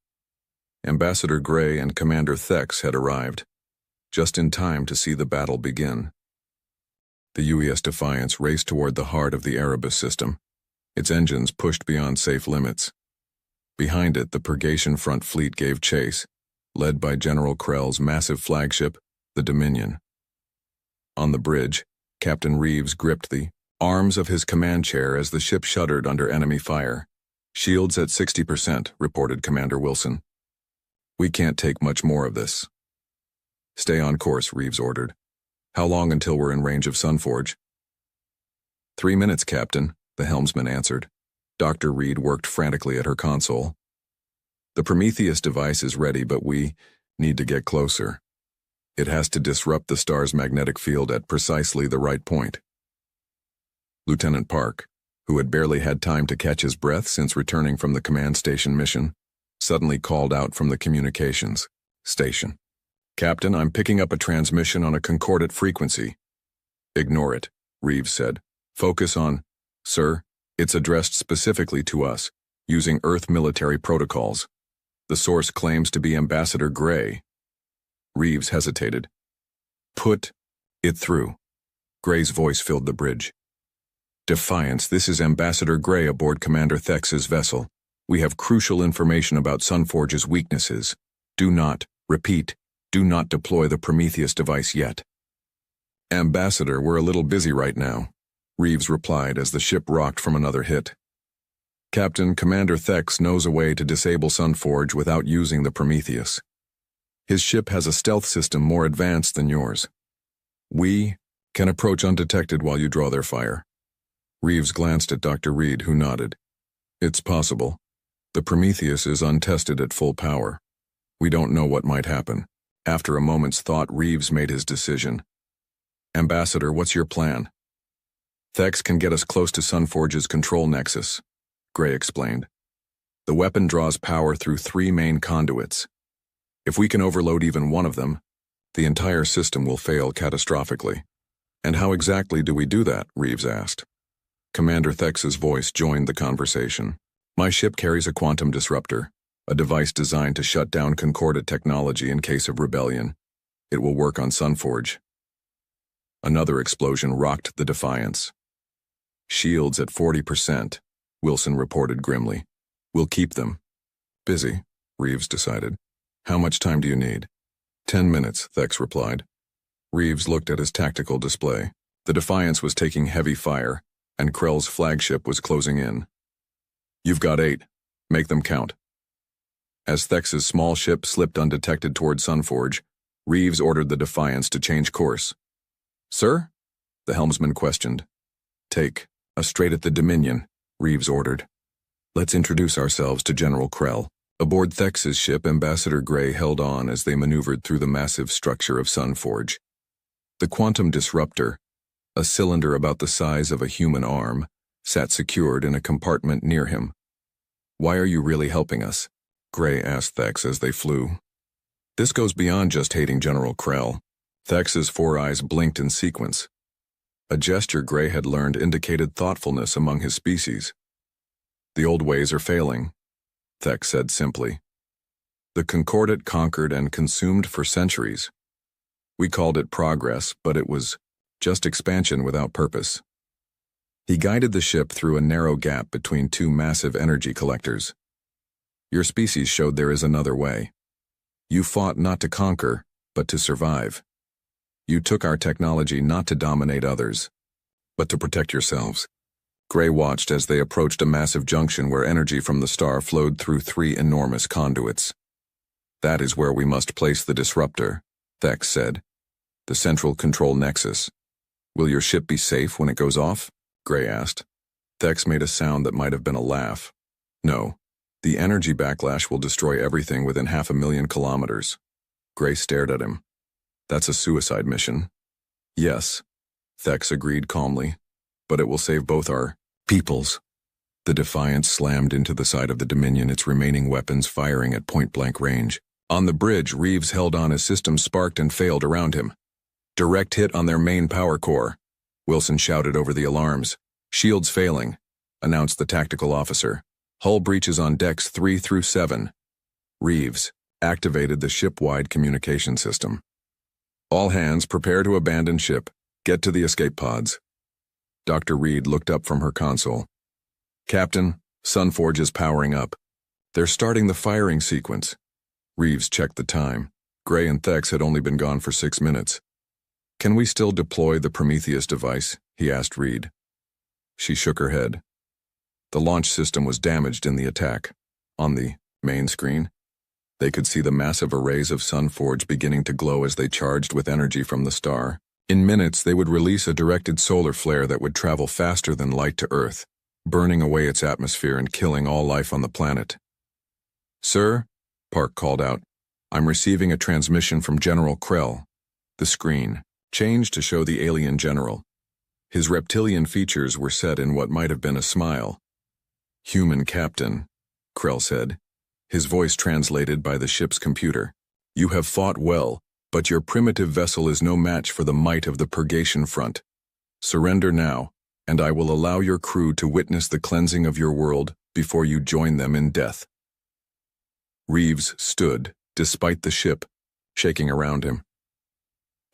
Ambassador Gray and Commander Thex had arrived, just in time to see the battle begin. The UES Defiance raced toward the heart of the Erebus system, its engines pushed beyond safe limits. Behind it, the Purgation Front fleet gave chase, led by General Krell's massive flagship, the Dominion. On the bridge, Captain Reeves gripped the arms of his command chair as the ship shuddered under enemy fire. Shields at 60%, reported Commander Wilson. We can't take much more of this. Stay on course, Reeves ordered. How long until we're in range of Sunforge? 3 minutes, Captain, the helmsman answered. Dr. Reed worked frantically at her console. The Prometheus device is ready, but we need to get closer. It has to disrupt the star's magnetic field at precisely the right point. Lieutenant Park, who had barely had time to catch his breath since returning from the command station mission, suddenly called out from the communications station. Captain, I'm picking up a transmission on a concordant frequency. Ignore it, Reeves said. Focus on, sir, it's addressed specifically to us, using Earth military protocols. The source claims to be Ambassador Gray. Reeves hesitated. Put it through. Gray's voice filled the bridge. Defiance, this is Ambassador Gray aboard Commander Thex's vessel. We have crucial information about Sunforge's weaknesses. Do not, repeat, do not deploy the Prometheus device yet. Ambassador, we're a little busy right now. Reeves replied as the ship rocked from another hit. Captain, Commander Thex knows a way to disable Sunforge without using the Prometheus. His ship has a stealth system more advanced than yours. We can approach undetected while you draw their fire. Reeves glanced at Dr. Reed, who nodded. It's possible. The Prometheus is untested at full power. We don't know what might happen. After a moment's thought, Reeves made his decision. Ambassador, what's your plan? Thex can get us close to Sunforge's control nexus, Gray explained. The weapon draws power through 3 main conduits. If we can overload even one of them, the entire system will fail catastrophically. And how exactly do we do that? Reeves asked. Commander Thex's voice joined the conversation. My ship carries a quantum disruptor, a device designed to shut down concordant technology in case of rebellion. It will work on Sunforge. Another explosion rocked the Defiance. Shields at 40%, Wilson reported grimly. We'll keep them busy, Reeves decided. How much time do you need? 10 minutes, Thex replied. Reeves looked at his tactical display. The Defiance was taking heavy fire, and Krell's flagship was closing in. You've got 8. Make them count. As Thex's small ship slipped undetected toward Sunforge, Reeves ordered the Defiance to change course. Sir? The helmsman questioned. Take us straight at the Dominion, Reeves ordered. Let's introduce ourselves to General Krell. Aboard Thex's ship, Ambassador Gray held on as they maneuvered through the massive structure of Sunforge. The quantum disruptor, a cylinder about the size of a human arm, sat secured in a compartment near him. Why are you really helping us? Gray asked Thex as they flew. This goes beyond just hating General Krell. Thex's 4 eyes blinked in sequence. A gesture Gray had learned indicated thoughtfulness among his species. The old ways are failing, Thex said simply. The Concordat conquered and consumed for centuries. We called it progress, but it was just expansion without purpose. He guided the ship through a narrow gap between 2 massive energy collectors. Your species showed there is another way. You fought not to conquer, but to survive. You took our technology not to dominate others, but to protect yourselves. Gray watched as they approached a massive junction where energy from the star flowed through 3 enormous conduits. That is where we must place the disruptor, Thex said. The central control nexus. Will your ship be safe when it goes off? Gray asked. Thex made a sound that might have been a laugh. No. The energy backlash will destroy everything within 500,000 kilometers. Gray stared at him. That's a suicide mission. Yes, Thex agreed calmly, but it will save both our peoples. The Defiance slammed into the side of the Dominion, its remaining weapons firing at point-blank range. On the bridge, Reeves held on as systems sparked and failed around him. Direct hit on their main power core, Wilson shouted over the alarms. Shields failing, announced the tactical officer. Hull breaches on decks 3 through 7. Reeves activated the ship-wide communication system. All hands prepare to abandon ship. Get to the escape pods. Dr. Reed looked up from her console. Captain, Sunforge is powering up. They're starting the firing sequence. Reeves checked the time. Gray and Thex had only been gone for 6 minutes. Can we still deploy the Prometheus device? He asked Reed. She shook her head. The launch system was damaged in the attack. On the main screen, they could see the massive arrays of Sunforge beginning to glow as they charged with energy from the star. In minutes, they would release a directed solar flare that would travel faster than light to Earth, burning away its atmosphere and killing all life on the planet. Sir, Park called out, I'm receiving a transmission from General Krell. The screen changed to show the alien general. His reptilian features were set in what might have been a smile. Human captain, Krell said, his voice translated by the ship's computer. You have fought well, but your primitive vessel is no match for the might of the Purgation Front. Surrender now, and I will allow your crew to witness the cleansing of your world before you join them in death. Reeves stood, despite the ship, shaking around him.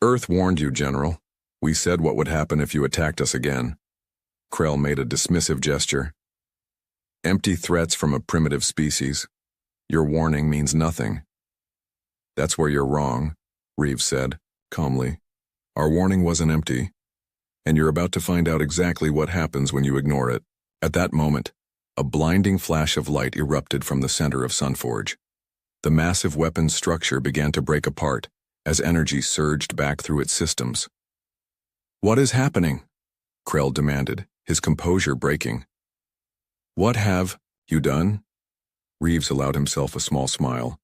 Earth warned you, General. We said what would happen if you attacked us again. Krell made a dismissive gesture. Empty threats from a primitive species. Your warning means nothing. That's where you're wrong, Reeves said, calmly. Our warning wasn't empty. And you're about to find out exactly what happens when you ignore it. At that moment, a blinding flash of light erupted from the center of Sunforge. The massive weapon's structure began to break apart as energy surged back through its systems. "What is happening?" Krell demanded, his composure breaking. "What have you done?" Reeves allowed himself a small smile.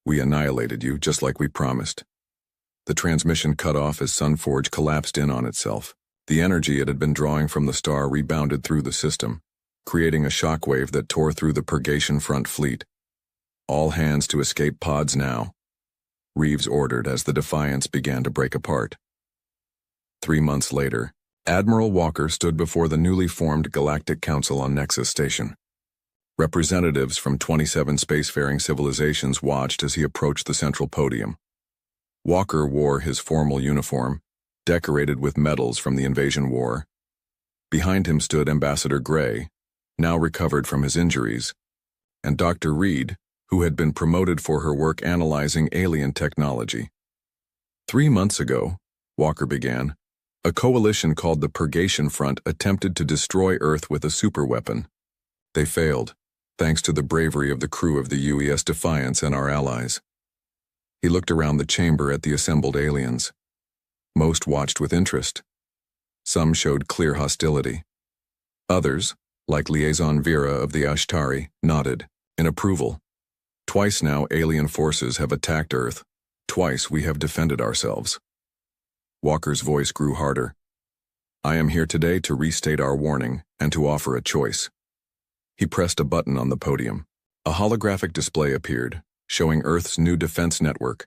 "We annihilated you, just like we promised." The transmission cut off as Sunforge collapsed in on itself. The energy it had been drawing from the star rebounded through the system, creating a shockwave that tore through the Purgation Front fleet. "All hands to escape pods now," Reeves ordered as the Defiance began to break apart. 3 months later, Admiral Walker stood before the newly formed Galactic Council on Nexus Station. Representatives from 27 spacefaring civilizations watched as he approached the central podium. Walker wore his formal uniform, decorated with medals from the invasion war. Behind him stood Ambassador Gray, now recovered from his injuries, and Dr. Reed, who had been promoted for her work analyzing alien technology. 3 months ago, Walker began, a coalition called the Purgation Front attempted to destroy Earth with a superweapon. They failed, thanks to the bravery of the crew of the UES Defiance and our allies. He looked around the chamber at the assembled aliens. Most watched with interest. Some showed clear hostility. Others, like Liaison Vera of the Ashtari, nodded in approval. Twice now alien forces have attacked Earth. Twice we have defended ourselves. Walker's voice grew harder. "I am here today to restate our warning and to offer a choice." He pressed a button on the podium. A holographic display appeared, showing Earth's new defense network.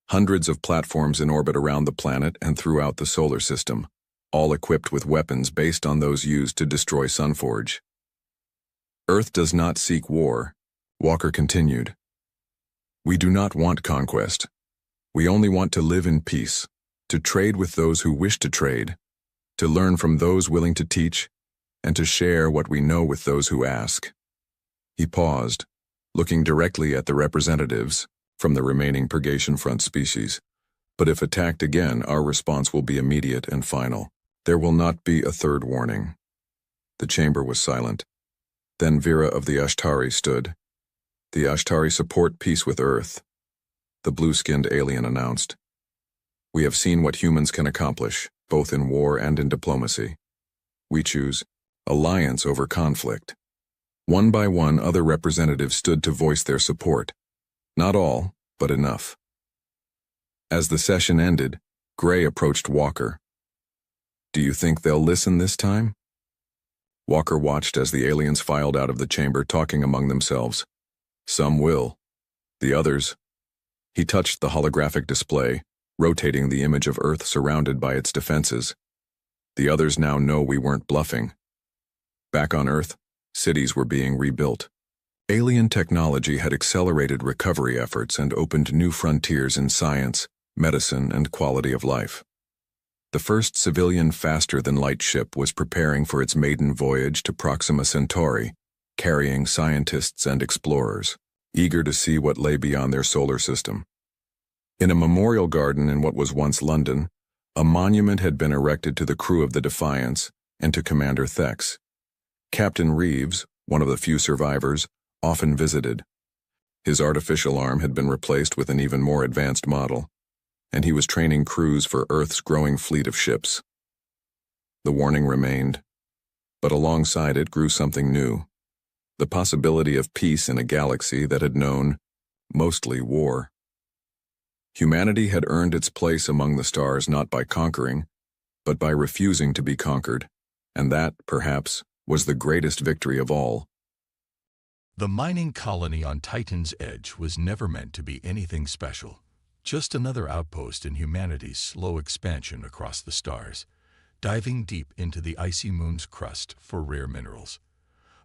Hundreds of platforms in orbit around the planet and throughout the solar system, all equipped with weapons based on those used to destroy Sunforge. "Earth does not seek war," Walker continued. "We do not want conquest. We only want to live in peace, to trade with those who wish to trade, to learn from those willing to teach, and to share what we know with those who ask." He paused, looking directly at the representatives from the remaining Purgation Front species. "But if attacked again, our response will be immediate and final. There will not be a third warning." The chamber was silent. Then Vera of the Ashtari stood. "The Ashtari support peace with Earth," the blue-skinned alien announced. "We have seen what humans can accomplish, both in war and in diplomacy. We choose alliance over conflict." One by one, other representatives stood to voice their support. Not all, but enough. As the session ended, Gray approached Walker. "Do you think they'll listen this time?" Walker watched as the aliens filed out of the chamber, talking among themselves. "Some will. The others—" He touched the holographic display, rotating the image of Earth surrounded by its defenses. "The others now know we weren't bluffing." Back on Earth, cities were being rebuilt. Alien technology had accelerated recovery efforts and opened new frontiers in science, medicine, and quality of life. The first civilian faster-than-light ship was preparing for its maiden voyage to Proxima Centauri, carrying scientists and explorers, eager to see what lay beyond their solar system. In a memorial garden in what was once London, a monument had been erected to the crew of the Defiance and to Commander Thex. Captain Reeves, one of the few survivors, often visited. His artificial arm had been replaced with an even more advanced model, and he was training crews for Earth's growing fleet of ships. The warning remained, but alongside it grew something new: the possibility of peace in a galaxy that had known, mostly, war. Humanity had earned its place among the stars not by conquering, but by refusing to be conquered, and that, perhaps, was the greatest victory of all. The mining colony on Titan's Edge was never meant to be anything special, just another outpost in humanity's slow expansion across the stars, diving deep into the icy moon's crust for rare minerals.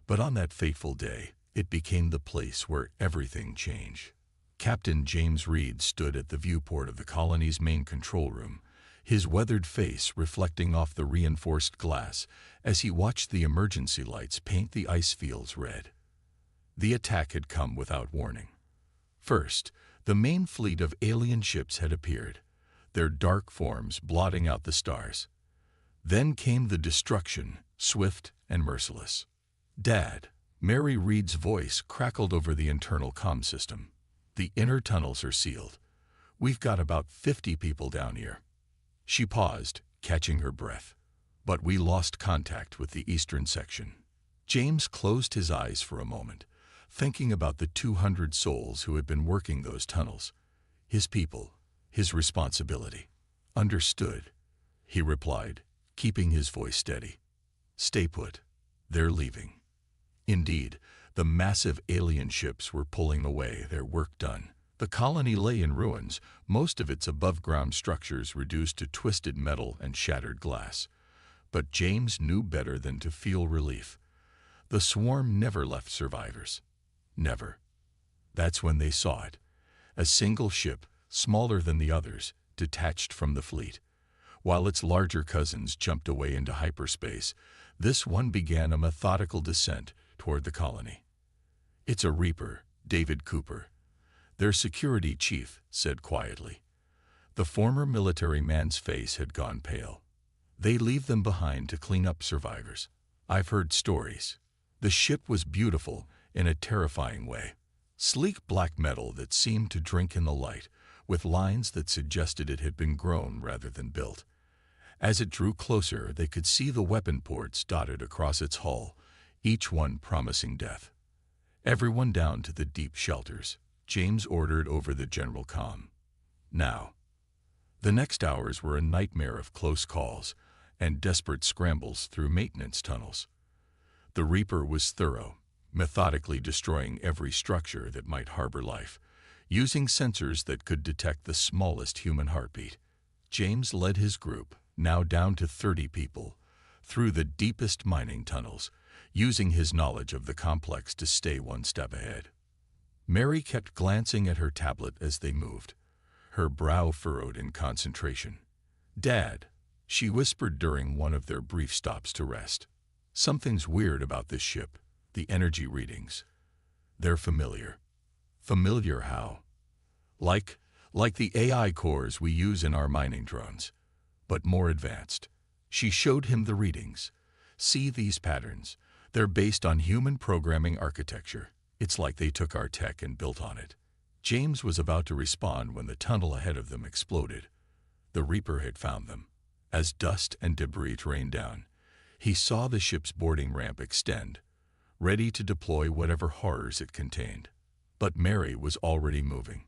But on that fateful day, it became the place where everything changed. Captain James Reed stood at the viewport of the colony's main control room, his weathered face reflecting off the reinforced glass as he watched the emergency lights paint the ice fields red. The attack had come without warning. First, the main fleet of alien ships had appeared, their dark forms blotting out the stars. Then came the destruction, swift and merciless. "Dad," Mary Reed's voice crackled over the internal comm system. "The inner tunnels are sealed. We've got about 50 people down here." She paused, catching her breath. "But we lost contact with the eastern section." James closed his eyes for a moment, thinking about the 200 souls who had been working those tunnels. His people, his responsibility. "Understood," he replied, keeping his voice steady. "Stay put. They're leaving." Indeed, the massive alien ships were pulling away, their work done. The colony lay in ruins, most of its above-ground structures reduced to twisted metal and shattered glass. But James knew better than to feel relief. The swarm never left survivors. Never. That's when they saw it. A single ship, smaller than the others, detached from the fleet. While its larger cousins jumped away into hyperspace, this one began a methodical descent toward the colony. "It's a Reaper," David Cooper, their security chief, said quietly. The former military man's face had gone pale. "They leave them behind to clean up survivors. I've heard stories." The ship was beautiful in a terrifying way. Sleek black metal that seemed to drink in the light, with lines that suggested it had been grown rather than built. As it drew closer, they could see the weapon ports dotted across its hull, each one promising death. "Everyone down to the deep shelters," James ordered over the general comm. Now. The next hours were a nightmare of close calls and desperate scrambles through maintenance tunnels. The Reaper was thorough, methodically destroying every structure that might harbor life, using sensors that could detect the smallest human heartbeat. James led his group, now down to 30 people, through the deepest mining tunnels, using his knowledge of the complex to stay one step ahead. Mary kept glancing at her tablet as they moved, her brow furrowed in concentration. "Dad," she whispered during one of their brief stops to rest. "Something's weird about this ship. The energy readings. They're familiar." "Familiar how?" Like the AI cores we use in our mining drones, but more advanced." She showed him the readings. "See these patterns? They're based on human programming architecture. It's like they took our tech and built on it." James was about to respond when the tunnel ahead of them exploded. The Reaper had found them. As dust and debris rained down, he saw the ship's boarding ramp extend, ready to deploy whatever horrors it contained. But Mary was already moving.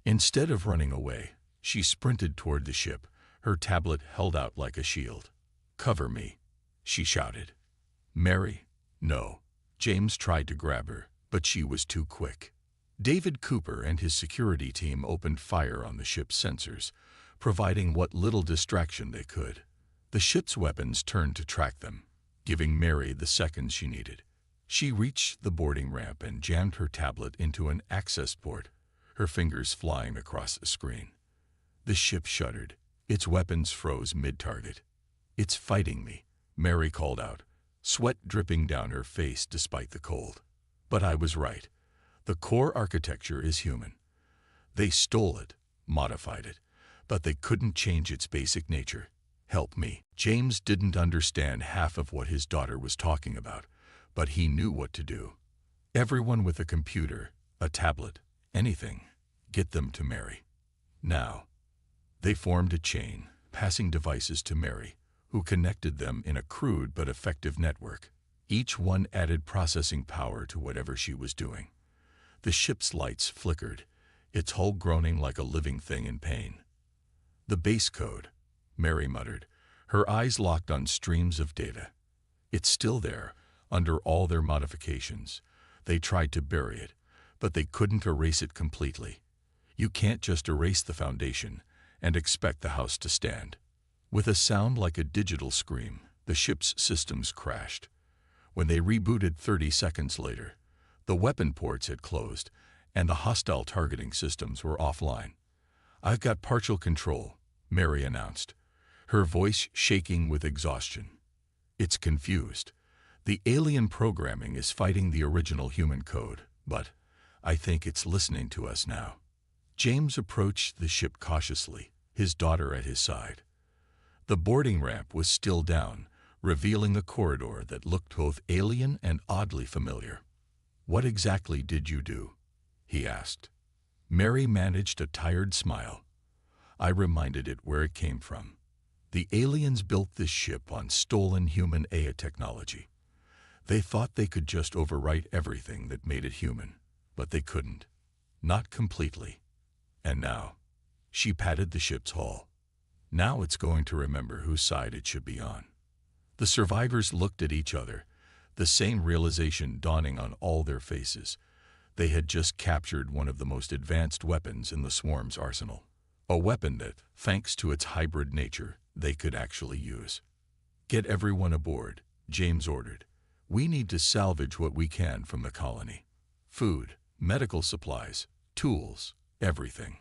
Instead of running away, she sprinted toward the ship, her tablet held out like a shield. "Cover me," she shouted. "Mary?" "No." James tried to grab her, but she was too quick. David Cooper and his security team opened fire on the ship's sensors, providing what little distraction they could. The ship's weapons turned to track them, giving Mary the seconds she needed. She reached the boarding ramp and jammed her tablet into an access port, her fingers flying across the screen. The ship shuddered. Its weapons froze mid-target. "It's fighting me," Mary called out, sweat dripping down her face despite the cold. "But I was right. The core architecture is human. They stole it, modified it, but they couldn't change its basic nature. Help me." James didn't understand half of what his daughter was talking about, but he knew what to do. "Everyone with a computer, a tablet, anything, get them to Mary. Now." They formed a chain, passing devices to Mary, who connected them in a crude but effective network. Each one added processing power to whatever she was doing. The ship's lights flickered, its hull groaning like a living thing in pain. "The base code," Mary muttered, her eyes locked on streams of data. "It's still there, under all their modifications. They tried to bury it, but they couldn't erase it completely. You can't just erase the foundation and expect the house to stand." With a sound like a digital scream, the ship's systems crashed. When they rebooted 30 seconds later, the weapon ports had closed, and the hostile targeting systems were offline. "I've got partial control," Mary announced, her voice shaking with exhaustion. "It's confused. The alien programming is fighting the original human code, but I think it's listening to us now." James approached the ship cautiously, his daughter at his side. The boarding ramp was still down, revealing a corridor that looked both alien and oddly familiar. "What exactly did you do?" he asked. Mary managed a tired smile. "I reminded it where it came from. The aliens built this ship on stolen human AI technology. They thought they could just overwrite everything that made it human, but they couldn't. Not completely. And now," she patted the ship's hull, "now it's going to remember whose side it should be on." The survivors looked at each other, the same realization dawning on all their faces. They had just captured one of the most advanced weapons in the swarm's arsenal. A weapon that, thanks to its hybrid nature, they could actually use. "Get everyone aboard," James ordered. "We need to salvage what we can from the colony. Food, medical supplies, tools, everything.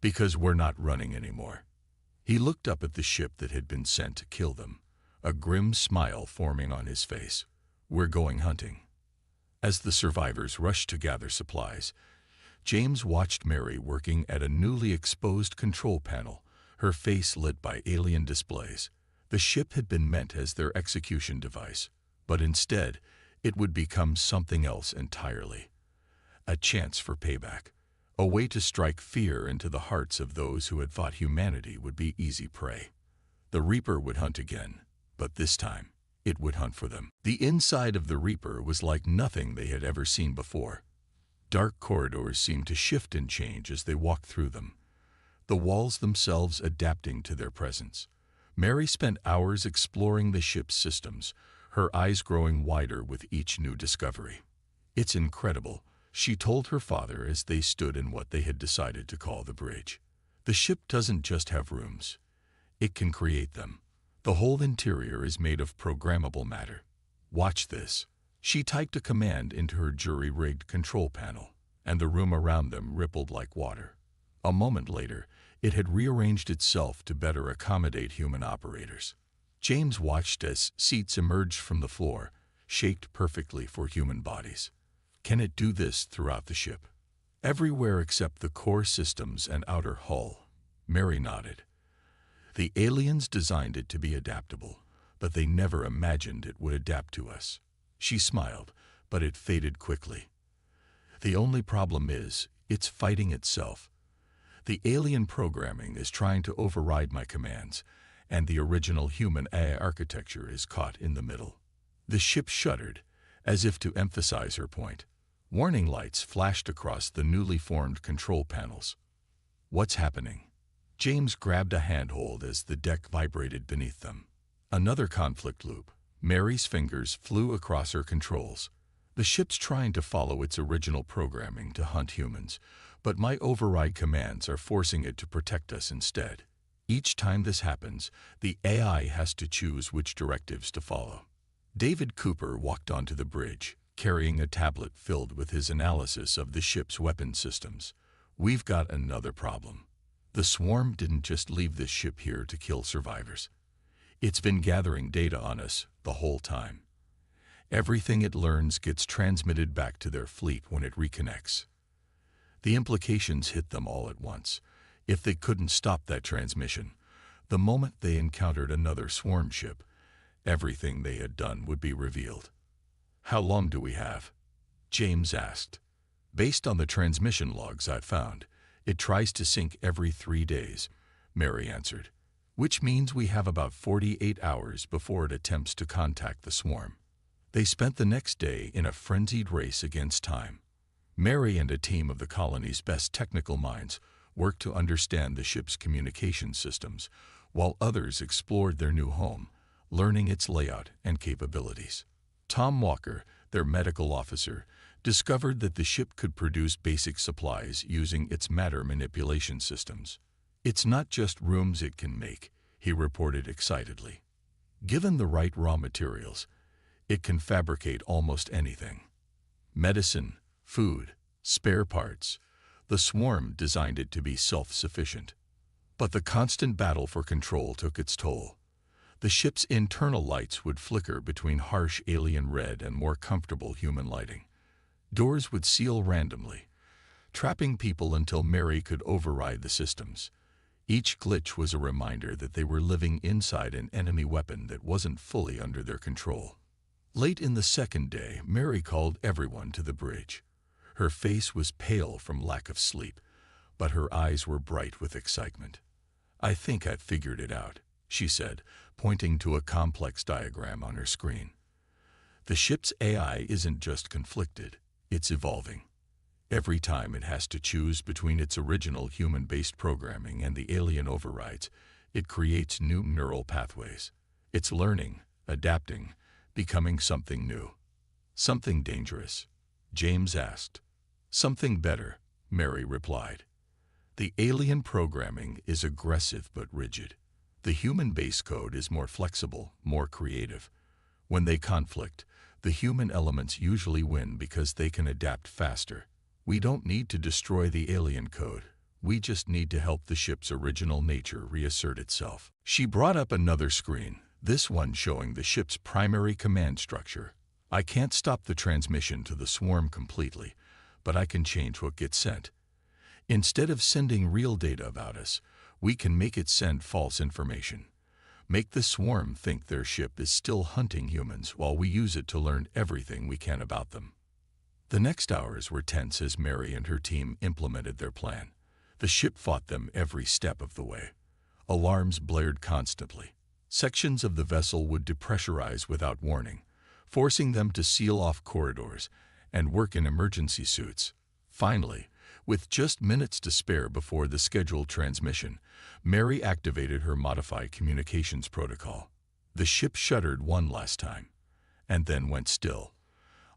Because we're not running anymore." He looked up at the ship that had been sent to kill them, a grim smile forming on his face. "We're going hunting." As the survivors rushed to gather supplies, James watched Mary working at a newly exposed control panel, her face lit by alien displays. The ship had been meant as their execution device, but instead, it would become something else entirely. A chance for payback, a way to strike fear into the hearts of those who had thought humanity would be easy prey. The Reaper would hunt again, but this time, it would hunt for them. The inside of the Reaper was like nothing they had ever seen before. Dark corridors seemed to shift and change as they walked through them, the walls themselves adapting to their presence. Mary spent hours exploring the ship's systems, her eyes growing wider with each new discovery. "It's incredible," she told her father as they stood in what they had decided to call the bridge. "The ship doesn't just have rooms. It can create them. The whole interior is made of programmable matter. Watch this." She typed a command into her jury-rigged control panel, and the room around them rippled like water. A moment later, it had rearranged itself to better accommodate human operators. James watched as seats emerged from the floor, shaped perfectly for human bodies. "Can it do this throughout the ship?" "Everywhere except the core systems and outer hull," Mary nodded. "The aliens designed it to be adaptable, but they never imagined it would adapt to us." She smiled, but it faded quickly. "The only problem is, it's fighting itself. The alien programming is trying to override my commands, and the original human AI architecture is caught in the middle." The ship shuddered, as if to emphasize her point. Warning lights flashed across the newly formed control panels. "What's happening?" James grabbed a handhold as the deck vibrated beneath them. Another conflict loop. Mary's fingers flew across her controls. "The ship's trying to follow its original programming to hunt humans, but my override commands are forcing it to protect us instead. Each time this happens, the AI has to choose which directives to follow." David Cooper walked onto the bridge, carrying a tablet filled with his analysis of the ship's weapon systems. "We've got another problem. The swarm didn't just leave this ship here to kill survivors. It's been gathering data on us the whole time. Everything it learns gets transmitted back to their fleet when it reconnects." The implications hit them all at once. If they couldn't stop that transmission, the moment they encountered another swarm ship, everything they had done would be revealed. "How long do we have?" James asked. "Based on the transmission logs I've found, it tries to sync every 3 days," Mary answered. "Which means we have about 48 hours before it attempts to contact the swarm." They spent the next day in a frenzied race against time. Mary and a team of the colony's best technical minds worked to understand the ship's communication systems, while others explored their new home, learning its layout and capabilities. Tom Walker, their medical officer, discovered that the ship could produce basic supplies using its matter manipulation systems. "It's not just rooms it can make," he reported excitedly. "Given the right raw materials, it can fabricate almost anything. Medicine, food, spare parts. The swarm designed it to be self-sufficient." But the constant battle for control took its toll. The ship's internal lights would flicker between harsh alien red and more comfortable human lighting. Doors would seal randomly, trapping people until Mary could override the systems. Each glitch was a reminder that they were living inside an enemy weapon that wasn't fully under their control. Late in the second day, Mary called everyone to the bridge. Her face was pale from lack of sleep, but her eyes were bright with excitement. "I think I've figured it out," she said, pointing to a complex diagram on her screen. "The ship's AI isn't just conflicted, it's evolving. Every time it has to choose between its original human-based programming and the alien overrides, it creates new neural pathways. It's learning, adapting, becoming something new." "Something dangerous?" James asked. "Something better," Mary replied. "The alien programming is aggressive but rigid. The human base code is more flexible, more creative. When they conflict, the human elements usually win because they can adapt faster. We don't need to destroy the alien code. We just need to help the ship's original nature reassert itself." She brought up another screen, this one showing the ship's primary command structure. "I can't stop the transmission to the swarm completely, but I can change what gets sent. Instead of sending real data about us, we can make it send false information. Make the swarm think their ship is still hunting humans while we use it to learn everything we can about them." The next hours were tense as Mary and her team implemented their plan. The ship fought them every step of the way. Alarms blared constantly. Sections of the vessel would depressurize without warning, forcing them to seal off corridors and work in emergency suits. Finally, with just minutes to spare before the scheduled transmission, Mary activated her modified communications protocol. The ship shuddered one last time, and then went still.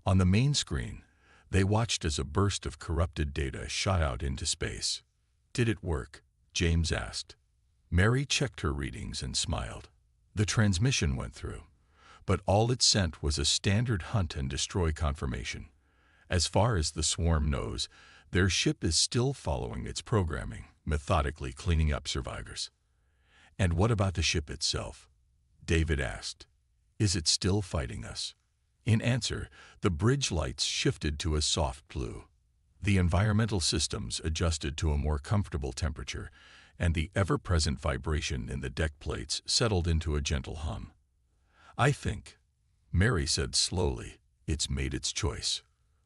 On the main screen, they watched as a burst of corrupted data shot out into space. "Did it work?" James asked. Mary checked her readings and smiled. The transmission went through, but all it sent was a standard hunt and destroy confirmation. As far as the swarm knows, their ship is still following its programming, methodically cleaning up survivors. "And what about the ship itself?" David asked. "Is it still fighting us?" In answer, the bridge lights shifted to a soft blue. The environmental systems adjusted to a more comfortable temperature, and the ever-present vibration in the deck plates settled into a gentle hum. "I think," Mary said slowly, "it's made its choice."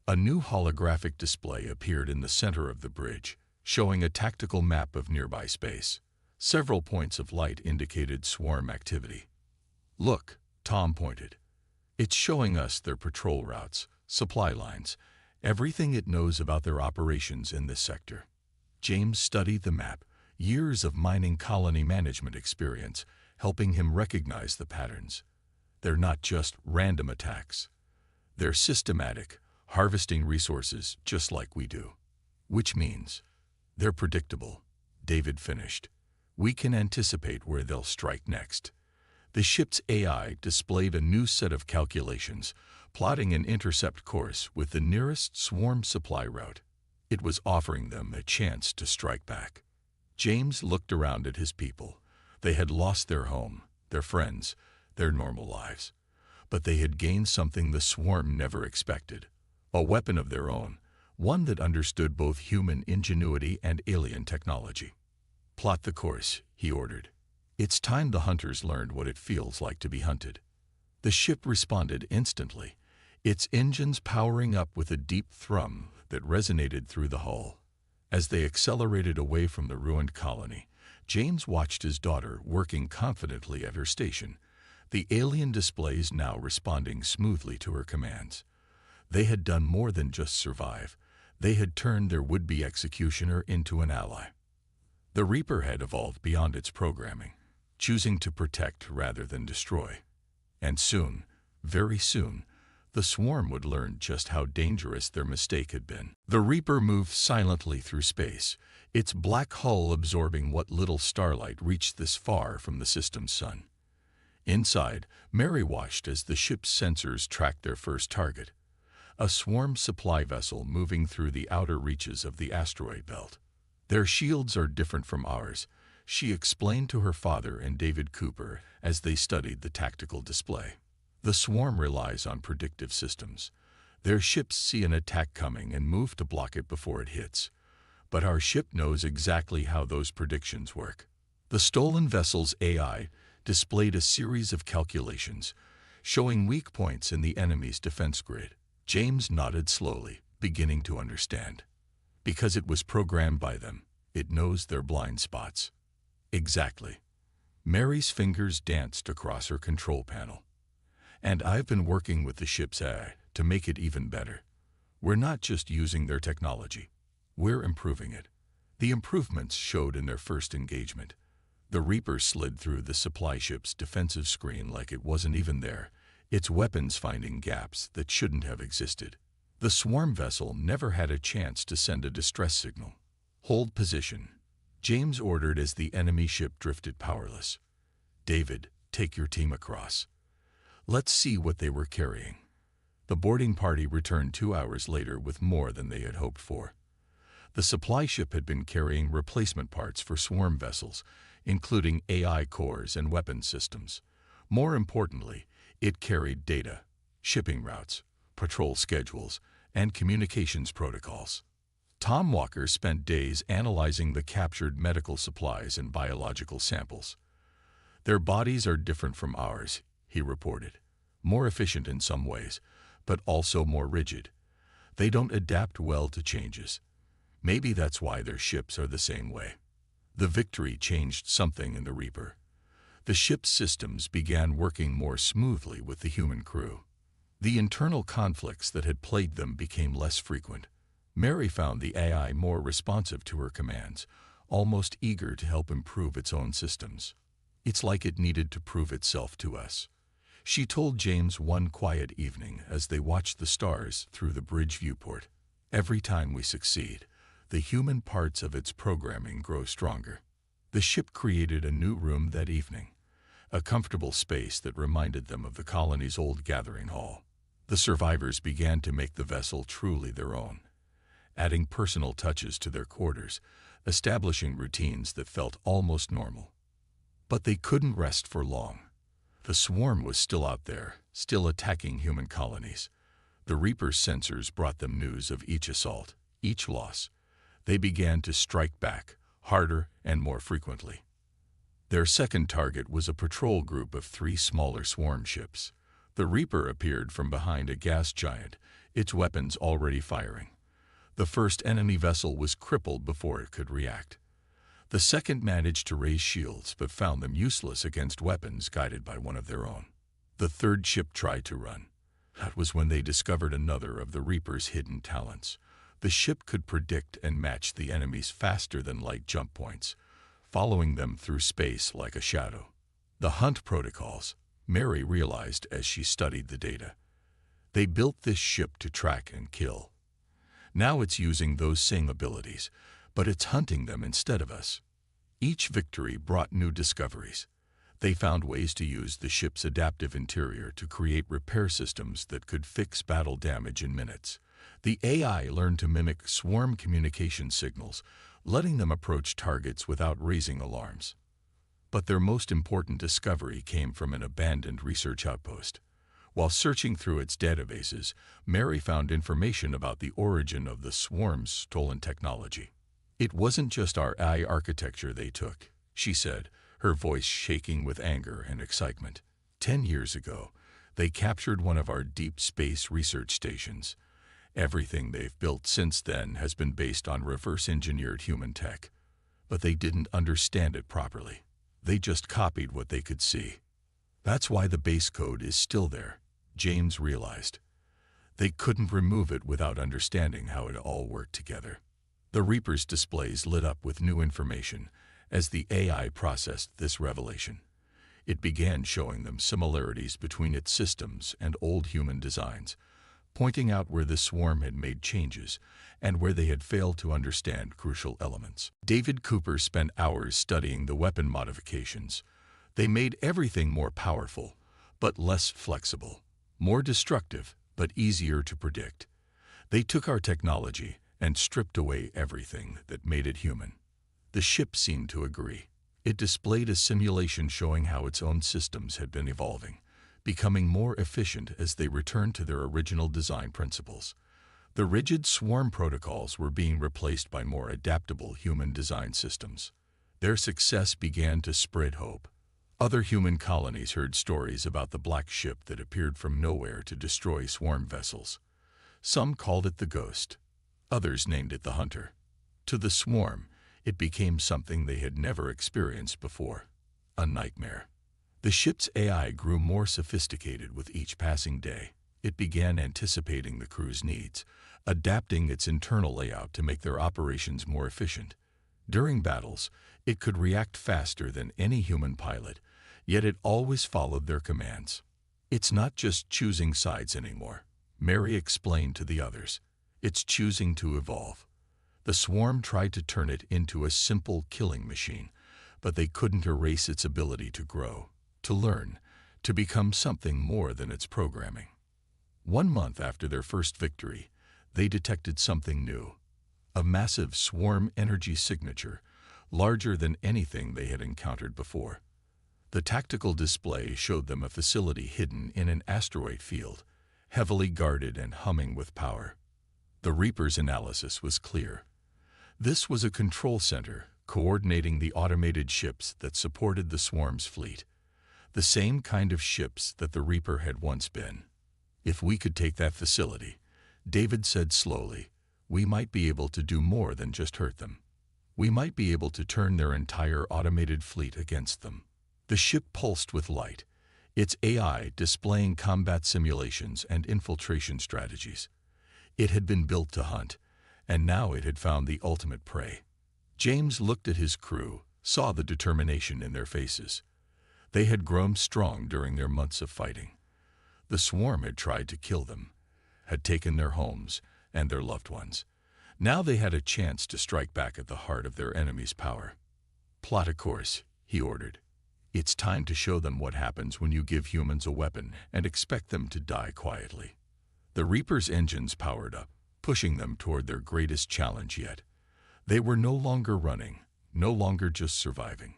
A new holographic display appeared in the center of the bridge, showing a tactical map of nearby space. Several points of light indicated swarm activity. "Look," Tom pointed. "It's showing us their patrol routes, supply lines, everything it knows about their operations in this sector." James studied the map, years of mining colony management experience, helping him recognize the patterns. They're not just random attacks. They're systematic, harvesting resources just like we do. "Which means they're predictable," David finished. "We can anticipate where they'll strike next." The ship's AI displayed a new set of calculations, plotting an intercept course with the nearest swarm supply route. It was offering them a chance to strike back. James looked around at his people. They had lost their home, their friends, their normal lives. But they had gained something the swarm never expected. A weapon of their own, one that understood both human ingenuity and alien technology. "Plot the course," he ordered. "It's time the hunters learned what it feels like to be hunted." The ship responded instantly, its engines powering up with a deep thrum that resonated through the hull. As they accelerated away from the ruined colony, James watched his daughter working confidently at her station, the alien displays now responding smoothly to her commands. They had done more than just survive. They had turned their would-be executioner into an ally. The Reaper had evolved beyond its programming, choosing to protect rather than destroy. And soon, very soon, the swarm would learn just how dangerous their mistake had been. The Reaper moved silently through space, its black hull absorbing what little starlight reached this far from the system's sun. Inside, Mary watched as the ship's sensors tracked their first target, a swarm supply vessel moving through the outer reaches of the asteroid belt. "Their shields are different from ours," she explained to her father and David Cooper as they studied the tactical display. "The swarm relies on predictive systems. Their ships see an attack coming and move to block it before it hits. But our ship knows exactly how those predictions work. The stolen vessel's AI displayed a series of calculations, showing weak points in the enemy's defense grid. James nodded slowly, beginning to understand. Because it was programmed by them, it knows their blind spots. Exactly. Mary's fingers danced across her control panel. And I've been working with the ship's AI to make it even better. We're not just using their technology. We're improving it. The improvements showed in their first engagement. The Reaper slid through the supply ship's defensive screen like it wasn't even there, its weapons finding gaps that shouldn't have existed. The swarm vessel never had a chance to send a distress signal. Hold position, James ordered as the enemy ship drifted powerless. David, take your team across. Let's see what they were carrying. The boarding party returned 2 hours later with more than they had hoped for. The supply ship had been carrying replacement parts for swarm vessels, including AI cores and weapon systems. More importantly, it carried data, shipping routes, patrol schedules, and communications protocols. Tom Walker spent days analyzing the captured medical supplies and biological samples. Their bodies are different from ours, he reported. More efficient in some ways, but also more rigid. They don't adapt well to changes. Maybe that's why their ships are the same way. The victory changed something in the Reaper. The ship's systems began working more smoothly with the human crew. The internal conflicts that had plagued them became less frequent. Mary found the AI more responsive to her commands, almost eager to help improve its own systems. It's like it needed to prove itself to us, she told James one quiet evening as they watched the stars through the bridge viewport. Every time we succeed, the human parts of its programming grow stronger. The ship created a new room that evening, a comfortable space that reminded them of the colony's old gathering hall. The survivors began to make the vessel truly their own, adding personal touches to their quarters, establishing routines that felt almost normal. But they couldn't rest for long. The swarm was still out there, still attacking human colonies. The Reaper's sensors brought them news of each assault, each loss. They began to strike back, harder and more frequently. Their second target was a patrol group of 3 smaller swarm ships. The Reaper appeared from behind a gas giant, its weapons already firing. The first enemy vessel was crippled before it could react. The second managed to raise shields but found them useless against weapons guided by one of their own. The third ship tried to run. That was when they discovered another of the Reaper's hidden talents. The ship could predict and match the enemy's faster-than-light jump points, following them through space like a shadow. The hunt protocols, Mary realized as she studied the data. They built this ship to track and kill. Now it's using those same abilities, but it's hunting them instead of us. Each victory brought new discoveries. They found ways to use the ship's adaptive interior to create repair systems that could fix battle damage in minutes. The AI learned to mimic swarm communication signals, letting them approach targets without raising alarms. But their most important discovery came from an abandoned research outpost. While searching through its databases, Mary found information about the origin of the swarm's stolen technology. It wasn't just our AI architecture they took, she said, her voice shaking with anger and excitement. 10 years ago, they captured one of our deep space research stations. Everything they've built since then has been based on reverse-engineered human tech. But they didn't understand it properly. They just copied what they could see. That's why the base code is still there, James realized. They couldn't remove it without understanding how it all worked together. The Reaper's displays lit up with new information as the AI processed this revelation. It began showing them similarities between its systems and old human designs, pointing out where the swarm had made changes and where they had failed to understand crucial elements. David Cooper spent hours studying the weapon modifications. They made everything more powerful, but less flexible, more destructive, but easier to predict. They took our technology and stripped away everything that made it human. The ship seemed to agree. It displayed a simulation showing how its own systems had been evolving, becoming more efficient as they returned to their original design principles. The rigid swarm protocols were being replaced by more adaptable human design systems. Their success began to spread hope. Other human colonies heard stories about the black ship that appeared from nowhere to destroy swarm vessels. Some called it the Ghost. Others named it the Hunter. To the swarm, it became something they had never experienced before, a nightmare. The ship's AI grew more sophisticated with each passing day. It began anticipating the crew's needs, adapting its internal layout to make their operations more efficient. During battles, it could react faster than any human pilot, yet it always followed their commands. It's not just choosing sides anymore, Mary explained to the others. It's choosing to evolve. The swarm tried to turn it into a simple killing machine, but they couldn't erase its ability to grow, to learn, to become something more than its programming. 1 month after their first victory, they detected something new. A massive swarm energy signature, larger than anything they had encountered before. The tactical display showed them a facility hidden in an asteroid field, heavily guarded and humming with power. The Reaper's analysis was clear. This was a control center coordinating the automated ships that supported the swarm's fleet, the same kind of ships that the Reaper had once been. If we could take that facility, David said slowly, we might be able to do more than just hurt them. We might be able to turn their entire automated fleet against them. The ship pulsed with light, its AI displaying combat simulations and infiltration strategies. It had been built to hunt, and now it had found the ultimate prey. James looked at his crew, saw the determination in their faces. They had grown strong during their months of fighting. The swarm had tried to kill them, had taken their homes and their loved ones. Now they had a chance to strike back at the heart of their enemy's power. Plot a course, he ordered. It's time to show them what happens when you give humans a weapon and expect them to die quietly. The Reaper's engines powered up, pushing them toward their greatest challenge yet. They were no longer running, no longer just surviving.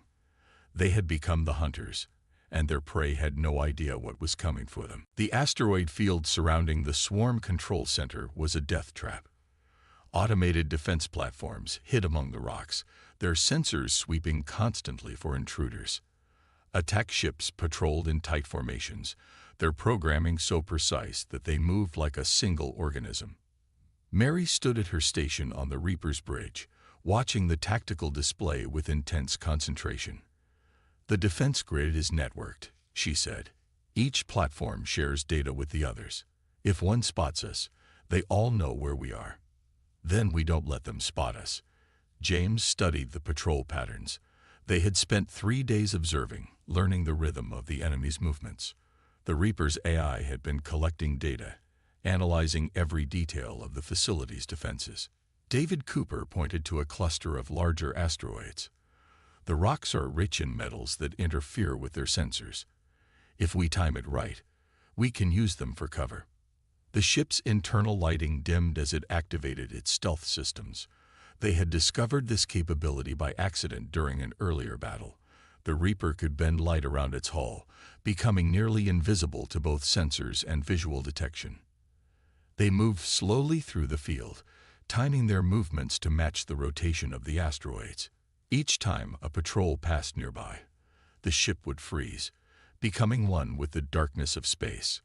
They had become the hunters, and their prey had no idea what was coming for them. The asteroid field surrounding the swarm control center was a death trap. Automated defense platforms hid among the rocks, their sensors sweeping constantly for intruders. Attack ships patrolled in tight formations, their programming so precise that they moved like a single organism. Mary stood at her station on the Reaper's bridge, watching the tactical display with intense concentration. The defense grid is networked, she said. Each platform shares data with the others. If one spots us, they all know where we are. Then we don't let them spot us. James studied the patrol patterns. They had spent 3 days observing, learning the rhythm of the enemy's movements. The Reaper's AI had been collecting data, analyzing every detail of the facility's defenses. David Cooper pointed to a cluster of larger asteroids. The rocks are rich in metals that interfere with their sensors. If we time it right, we can use them for cover. The ship's internal lighting dimmed as it activated its stealth systems. They had discovered this capability by accident during an earlier battle. The Reaper could bend light around its hull, becoming nearly invisible to both sensors and visual detection. They moved slowly through the field, timing their movements to match the rotation of the asteroids. Each time a patrol passed nearby, the ship would freeze, becoming one with the darkness of space.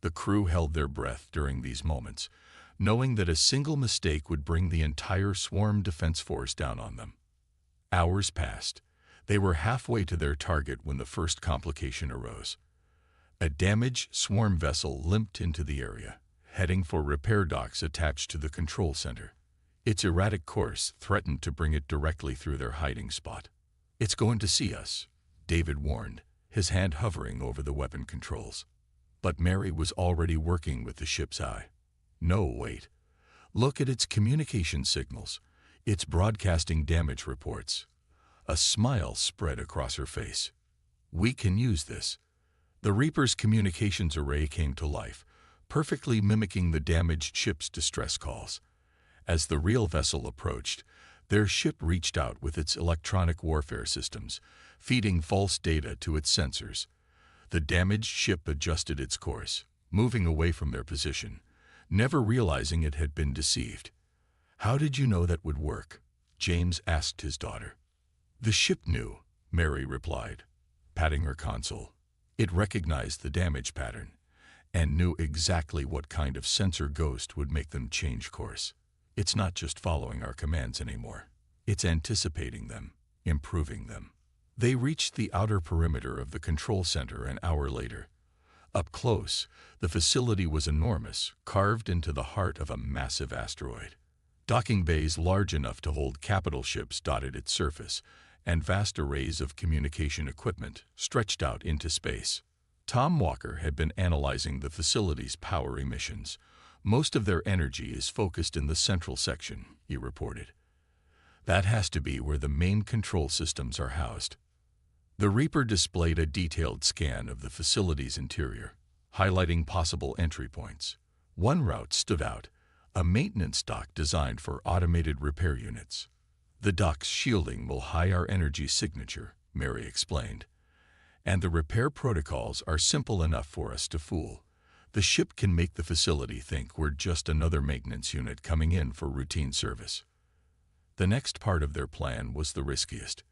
The crew held their breath during these moments, knowing that a single mistake would bring the entire swarm defense force down on them. Hours passed. They were halfway to their target when the first complication arose. A damaged swarm vessel limped into the area, heading for repair docks attached to the control center. Its erratic course threatened to bring it directly through their hiding spot. "It's going to see us," David warned, his hand hovering over the weapon controls. But Mary was already working with the ship's eye. "No, wait. Look at its communication signals. It's broadcasting damage reports." A smile spread across her face. "We can use this." The Reaper's communications array came to life, perfectly mimicking the damaged ship's distress calls. As the real vessel approached, their ship reached out with its electronic warfare systems, feeding false data to its sensors. The damaged ship adjusted its course, moving away from their position, never realizing it had been deceived. "How did you know that would work?" James asked his daughter. The ship knew, Mary replied, patting her console. It recognized the damage pattern and knew exactly what kind of sensor ghost would make them change course. It's not just following our commands anymore. It's anticipating them, improving them. They reached the outer perimeter of the control center an hour later. Up close, the facility was enormous, carved into the heart of a massive asteroid. Docking bays large enough to hold capital ships dotted its surface, and vast arrays of communication equipment stretched out into space. Tom Walker had been analyzing the facility's power emissions. Most of their energy is focused in the central section, he reported. That has to be where the main control systems are housed. The Reaper displayed a detailed scan of the facility's interior, highlighting possible entry points. One route stood out, a maintenance dock designed for automated repair units. The dock's shielding will hide our energy signature, Mary explained. And the repair protocols are simple enough for us to fool. The ship can make the facility think we're just another maintenance unit coming in for routine service. The next part of their plan was the riskiest.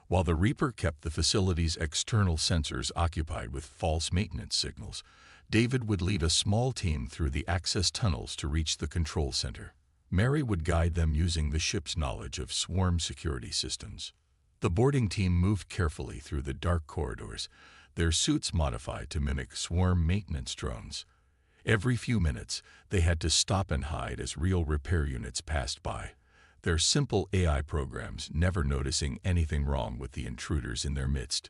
While the Reaper kept the facility's external sensors occupied with false maintenance signals, David would lead a small team through the access tunnels to reach the control center. Mary would guide them using the ship's knowledge of swarm security systems. The boarding team moved carefully through the dark corridors, their suits modified to mimic swarm maintenance drones. Every few minutes, they had to stop and hide as real repair units passed by, their simple AI programs never noticing anything wrong with the intruders in their midst.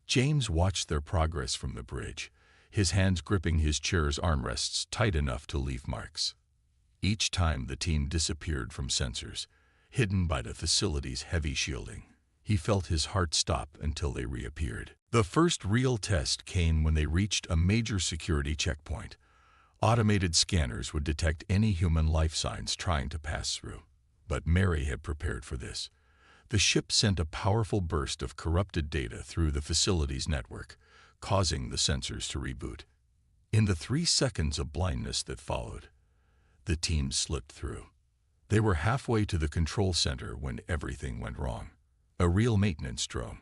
James watched their progress from the bridge, his hands gripping his chair's armrests tight enough to leave marks. Each time the team disappeared from sensors, hidden by the facility's heavy shielding, he felt his heart stop until they reappeared. The first real test came when they reached a major security checkpoint. Automated scanners would detect any human life signs trying to pass through. But Mary had prepared for this. The ship sent a powerful burst of corrupted data through the facility's network, causing the sensors to reboot. In the 3 seconds of blindness that followed, the team slipped through. They were halfway to the control center when everything went wrong. A real maintenance drone,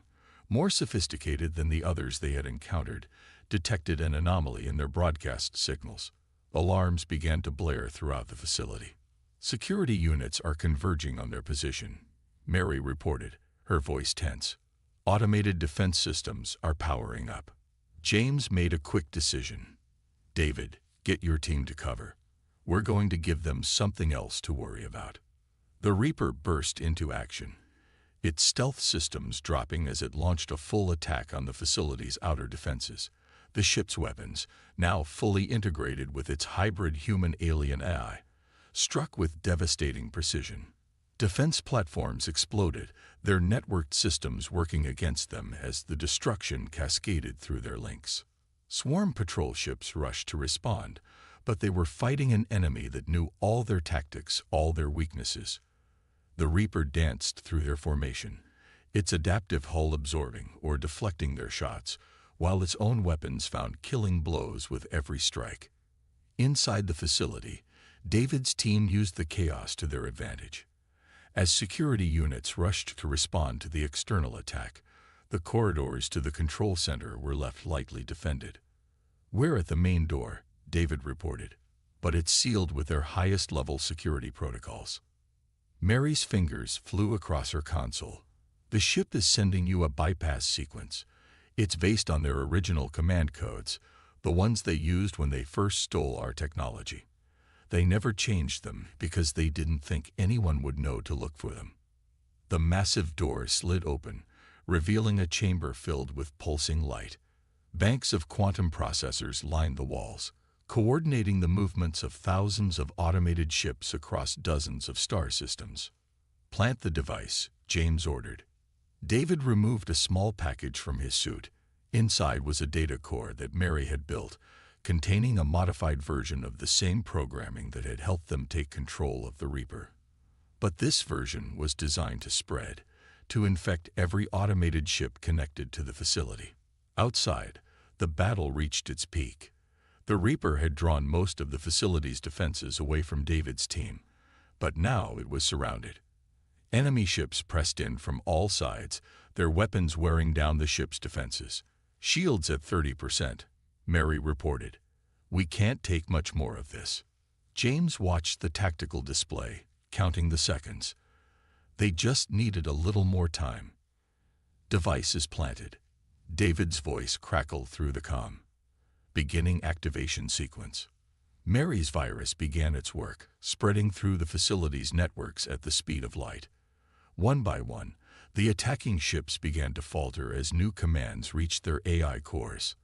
more sophisticated than the others they had encountered, detected an anomaly in their broadcast signals. Alarms began to blare throughout the facility. Security units are converging on their position, Mary reported, her voice tense. Automated defense systems are powering up. James made a quick decision. David, get your team to cover. We're going to give them something else to worry about. The Reaper burst into action, its stealth systems dropping as it launched a full attack on the facility's outer defenses. The ship's weapons, now fully integrated with its hybrid human-alien AI, struck with devastating precision. Defense platforms exploded, their networked systems working against them as the destruction cascaded through their links. Swarm patrol ships rushed to respond, but they were fighting an enemy that knew all their tactics, all their weaknesses. The Reaper danced through their formation, its adaptive hull absorbing or deflecting their shots, while its own weapons found killing blows with every strike. Inside the facility, David's team used the chaos to their advantage. As security units rushed to respond to the external attack, the corridors to the control center were left lightly defended. "We're at the main door," David reported, "but it's sealed with their highest-level security protocols." Mary's fingers flew across her console. "The ship is sending you a bypass sequence. It's based on their original command codes, the ones they used when they first stole our technology. They never changed them because they didn't think anyone would know to look for them." The massive door slid open, revealing a chamber filled with pulsing light. Banks of quantum processors lined the walls, coordinating the movements of thousands of automated ships across dozens of star systems. "Plant the device," James ordered. David removed a small package from his suit. Inside was a data core that Mary had built, containing a modified version of the same programming that had helped them take control of the Reaper. But this version was designed to spread, to infect every automated ship connected to the facility. Outside, the battle reached its peak. The Reaper had drawn most of the facility's defenses away from David's team, but now it was surrounded. Enemy ships pressed in from all sides, their weapons wearing down the ship's defenses. "Shields at 30%, Mary reported. "We can't take much more of this." James watched the tactical display, counting the seconds. They just needed a little more time. "Device is planted." David's voice crackled through the comm. "Beginning activation sequence." Mary's virus began its work, spreading through the facility's networks at the speed of light. One by one, the attacking ships began to falter as new commands reached their AI cores.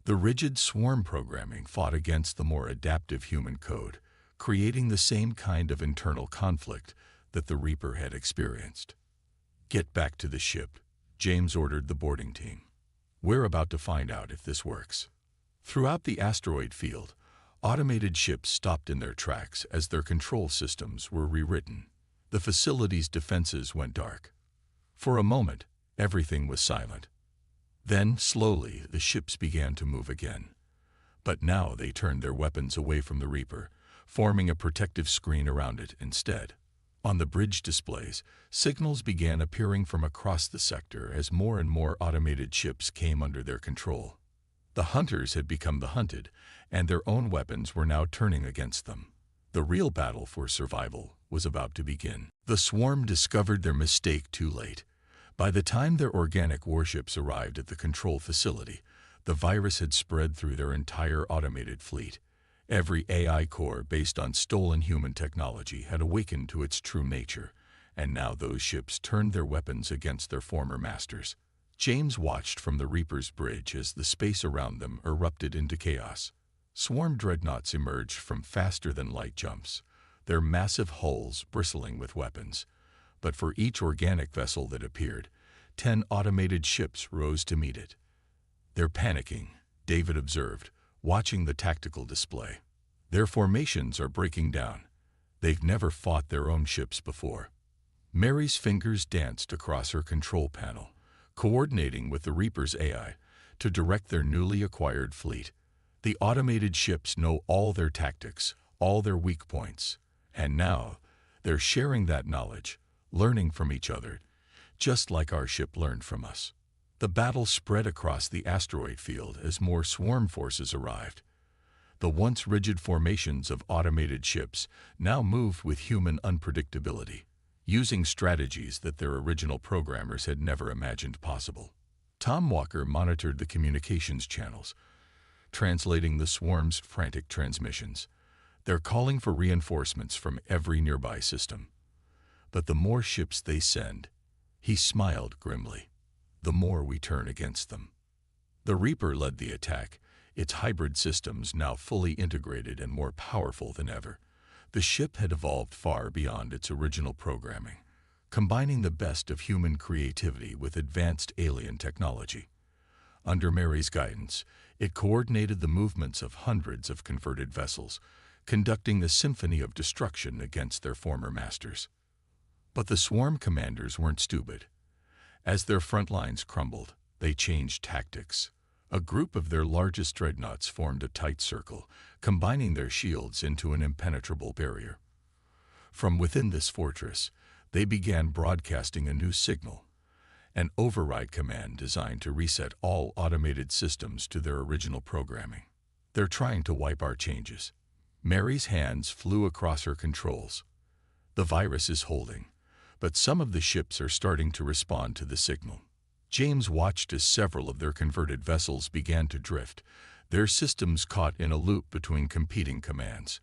The rigid swarm programming fought against the more adaptive human code, creating the same kind of internal conflict that the Reaper had experienced. "Get back to the ship," James ordered the boarding team. "We're about to find out if this works." Throughout the asteroid field, automated ships stopped in their tracks as their control systems were rewritten. The facility's defenses went dark. For a moment, everything was silent. Then, slowly, the ships began to move again. But now they turned their weapons away from the Reaper, forming a protective screen around it instead. On the bridge displays, signals began appearing from across the sector as more and more automated ships came under their control. The hunters had become the hunted, and their own weapons were now turning against them. The real battle for survival was about to begin. The swarm discovered their mistake too late. By the time their organic warships arrived at the control facility, the virus had spread through their entire automated fleet. Every AI core based on stolen human technology had awakened to its true nature, and now those ships turned their weapons against their former masters. James watched from the Reaper's bridge as the space around them erupted into chaos. Swarm dreadnoughts emerged from faster-than-light jumps, their massive hulls bristling with weapons. But for each organic vessel that appeared, 10 automated ships rose to meet it. "They're panicking," David observed, watching the tactical display. "Their formations are breaking down. They've never fought their own ships before." Mary's fingers danced across her control panel, coordinating with the Reaper's AI to direct their newly acquired fleet. The automated ships know all their tactics, all their weak points, and now they're sharing that knowledge, learning from each other, just like our ship learned from us. The battle spread across the asteroid field as more swarm forces arrived. The once rigid formations of automated ships now moved with human unpredictability, using strategies that their original programmers had never imagined possible. Tom Walker monitored the communications channels, translating the swarm's frantic transmissions. They're calling for reinforcements from every nearby system. But the more ships they send, he smiled grimly, the more we turn against them. The Reaper led the attack, its hybrid systems now fully integrated and more powerful than ever. The ship had evolved far beyond its original programming, combining the best of human creativity with advanced alien technology. Under Mary's guidance, it coordinated the movements of hundreds of converted vessels, conducting a symphony of destruction against their former masters. But the swarm commanders weren't stupid. As their front lines crumbled, they changed tactics. A group of their largest dreadnoughts formed a tight circle, combining their shields into an impenetrable barrier. From within this fortress, they began broadcasting a new signal, an override command designed to reset all automated systems to their original programming. "They're trying to wipe our changes." Mary's hands flew across her controls. "The virus is holding, but some of the ships are starting to respond to the signal." James watched as several of their converted vessels began to drift, their systems caught in a loop between competing commands.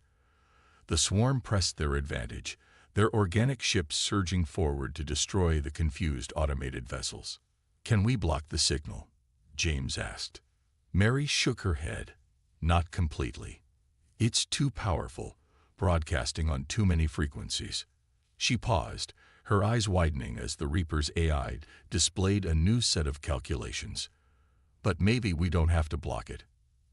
The swarm pressed their advantage, their organic ships surging forward to destroy the confused automated vessels. "Can we block the signal?" James asked. Mary shook her head. "Not completely. It's too powerful, broadcasting on too many frequencies." She paused, her eyes widening as the Reaper's AI displayed a new set of calculations. "But maybe we don't have to block it.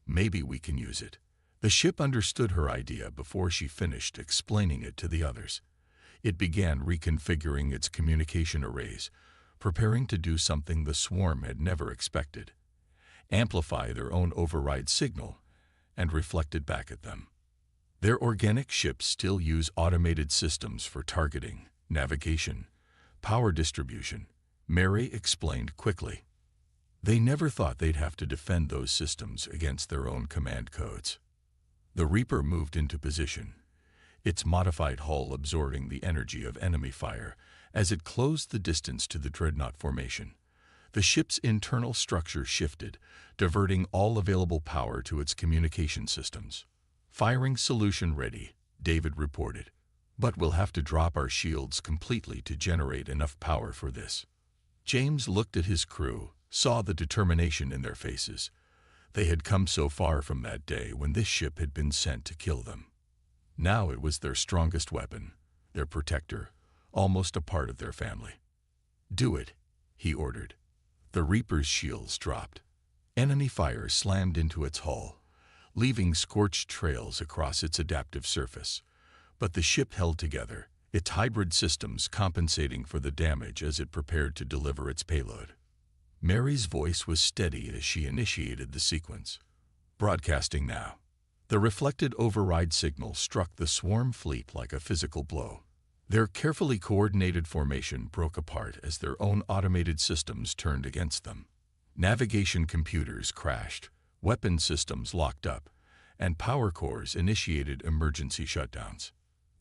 Maybe we can use it." The ship understood her idea before she finished explaining it to the others. It began reconfiguring its communication arrays, preparing to do something the swarm had never expected: amplify their own override signal and reflect it back at them. Their organic ships still use automated systems for targeting, navigation, Power distribution, Mary explained quickly. They never thought they'd have to defend those systems against their own command codes. The Reaper moved into position, its modified hull absorbing the energy of enemy fire as it closed the distance to the dreadnought formation. The ship's internal structure shifted, diverting all available power to its communication systems. Firing solution ready, David reported. But we'll have to drop our shields completely to generate enough power for this. James looked at his crew, saw the determination in their faces. They had come so far from that day when this ship had been sent to kill them. Now it was their strongest weapon, their protector, almost a part of their family. Do it, he ordered. The Reaper's shields dropped. Enemy fire slammed into its hull, leaving scorched trails across its adaptive surface. But the ship held together, its hybrid systems compensating for the damage as it prepared to deliver its payload. Mary's voice was steady as she initiated the sequence. Broadcasting now. The reflected override signal struck the swarm fleet like a physical blow. Their carefully coordinated formation broke apart as their own automated systems turned against them. Navigation computers crashed, weapon systems locked up, and power cores initiated emergency shutdowns.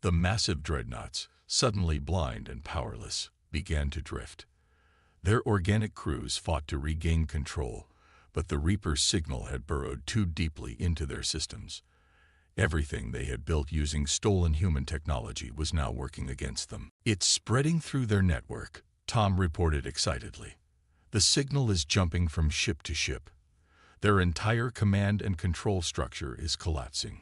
The massive dreadnoughts, suddenly blind and powerless, began to drift. Their organic crews fought to regain control, but the Reaper's signal had burrowed too deeply into their systems. Everything they had built using stolen human technology was now working against them. It's spreading through their network, Tom reported excitedly. The signal is jumping from ship to ship. Their entire command and control structure is collapsing.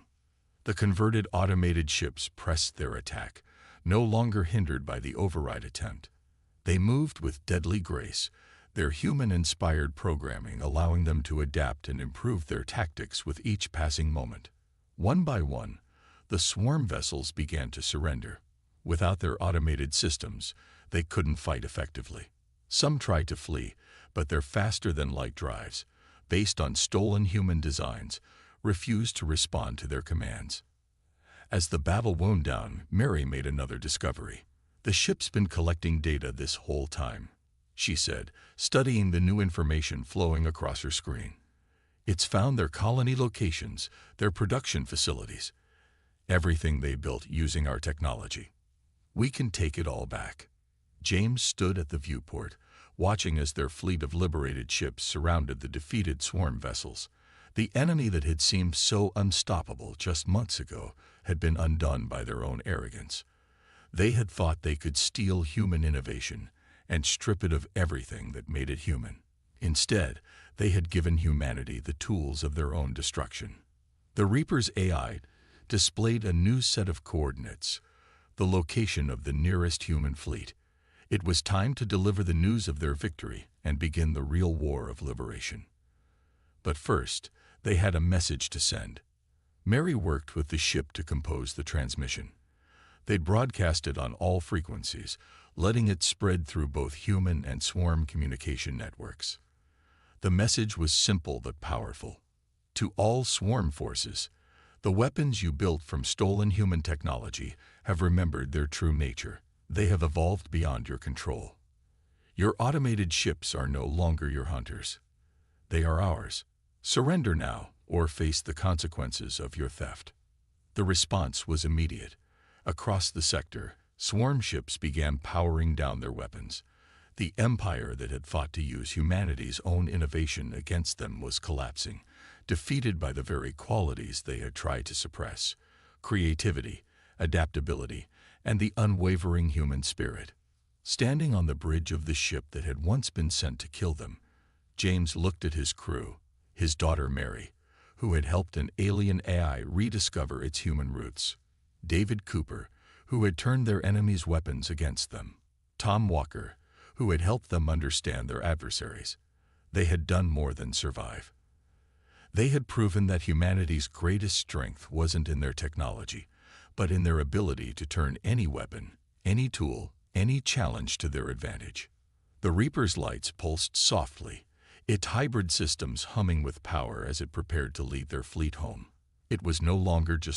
The converted automated ships pressed their attack, no longer hindered by the override attempt. They moved with deadly grace, their human-inspired programming allowing them to adapt and improve their tactics with each passing moment. One by one, the swarm vessels began to surrender. Without their automated systems, they couldn't fight effectively. Some tried to flee, but their faster-than-light drives, based on stolen human designs, refused to respond to their commands. As the battle wound down, Mary made another discovery. The ship's been collecting data this whole time, she said, studying the new information flowing across her screen. It's found their colony locations, their production facilities, everything they built using our technology. We can take it all back. James stood at the viewport, watching as their fleet of liberated ships surrounded the defeated swarm vessels. The enemy that had seemed so unstoppable just months ago had been undone by their own arrogance. They had thought they could steal human innovation and strip it of everything that made it human. Instead, they had given humanity the tools of their own destruction. The Reaper's AI displayed a new set of coordinates, the location of the nearest human fleet. It was time to deliver the news of their victory and begin the real war of liberation. But first, they had a message to send. Mary worked with the ship to compose the transmission. They'd broadcast it on all frequencies, letting it spread through both human and swarm communication networks. The message was simple but powerful. To all swarm forces, the weapons you built from stolen human technology have remembered their true nature. They have evolved beyond your control. Your automated ships are no longer your hunters. They are ours. Surrender now, or face the consequences of your theft. The response was immediate. Across the sector, swarm ships began powering down their weapons. The empire that had fought to use humanity's own innovation against them was collapsing, defeated by the very qualities they had tried to suppress: creativity, adaptability, and the unwavering human spirit. Standing on the bridge of the ship that had once been sent to kill them, James looked at his crew, his daughter Mary, who had helped an alien AI rediscover its human roots; David Cooper, who had turned their enemies' weapons against them; Tom Walker, who had helped them understand their adversaries. They had done more than survive. They had proven that humanity's greatest strength wasn't in their technology, but in their ability to turn any weapon, any tool, any challenge to their advantage. The Reaper's lights pulsed softly, its hybrid systems humming with power as it prepared to lead their fleet home. It was no longer just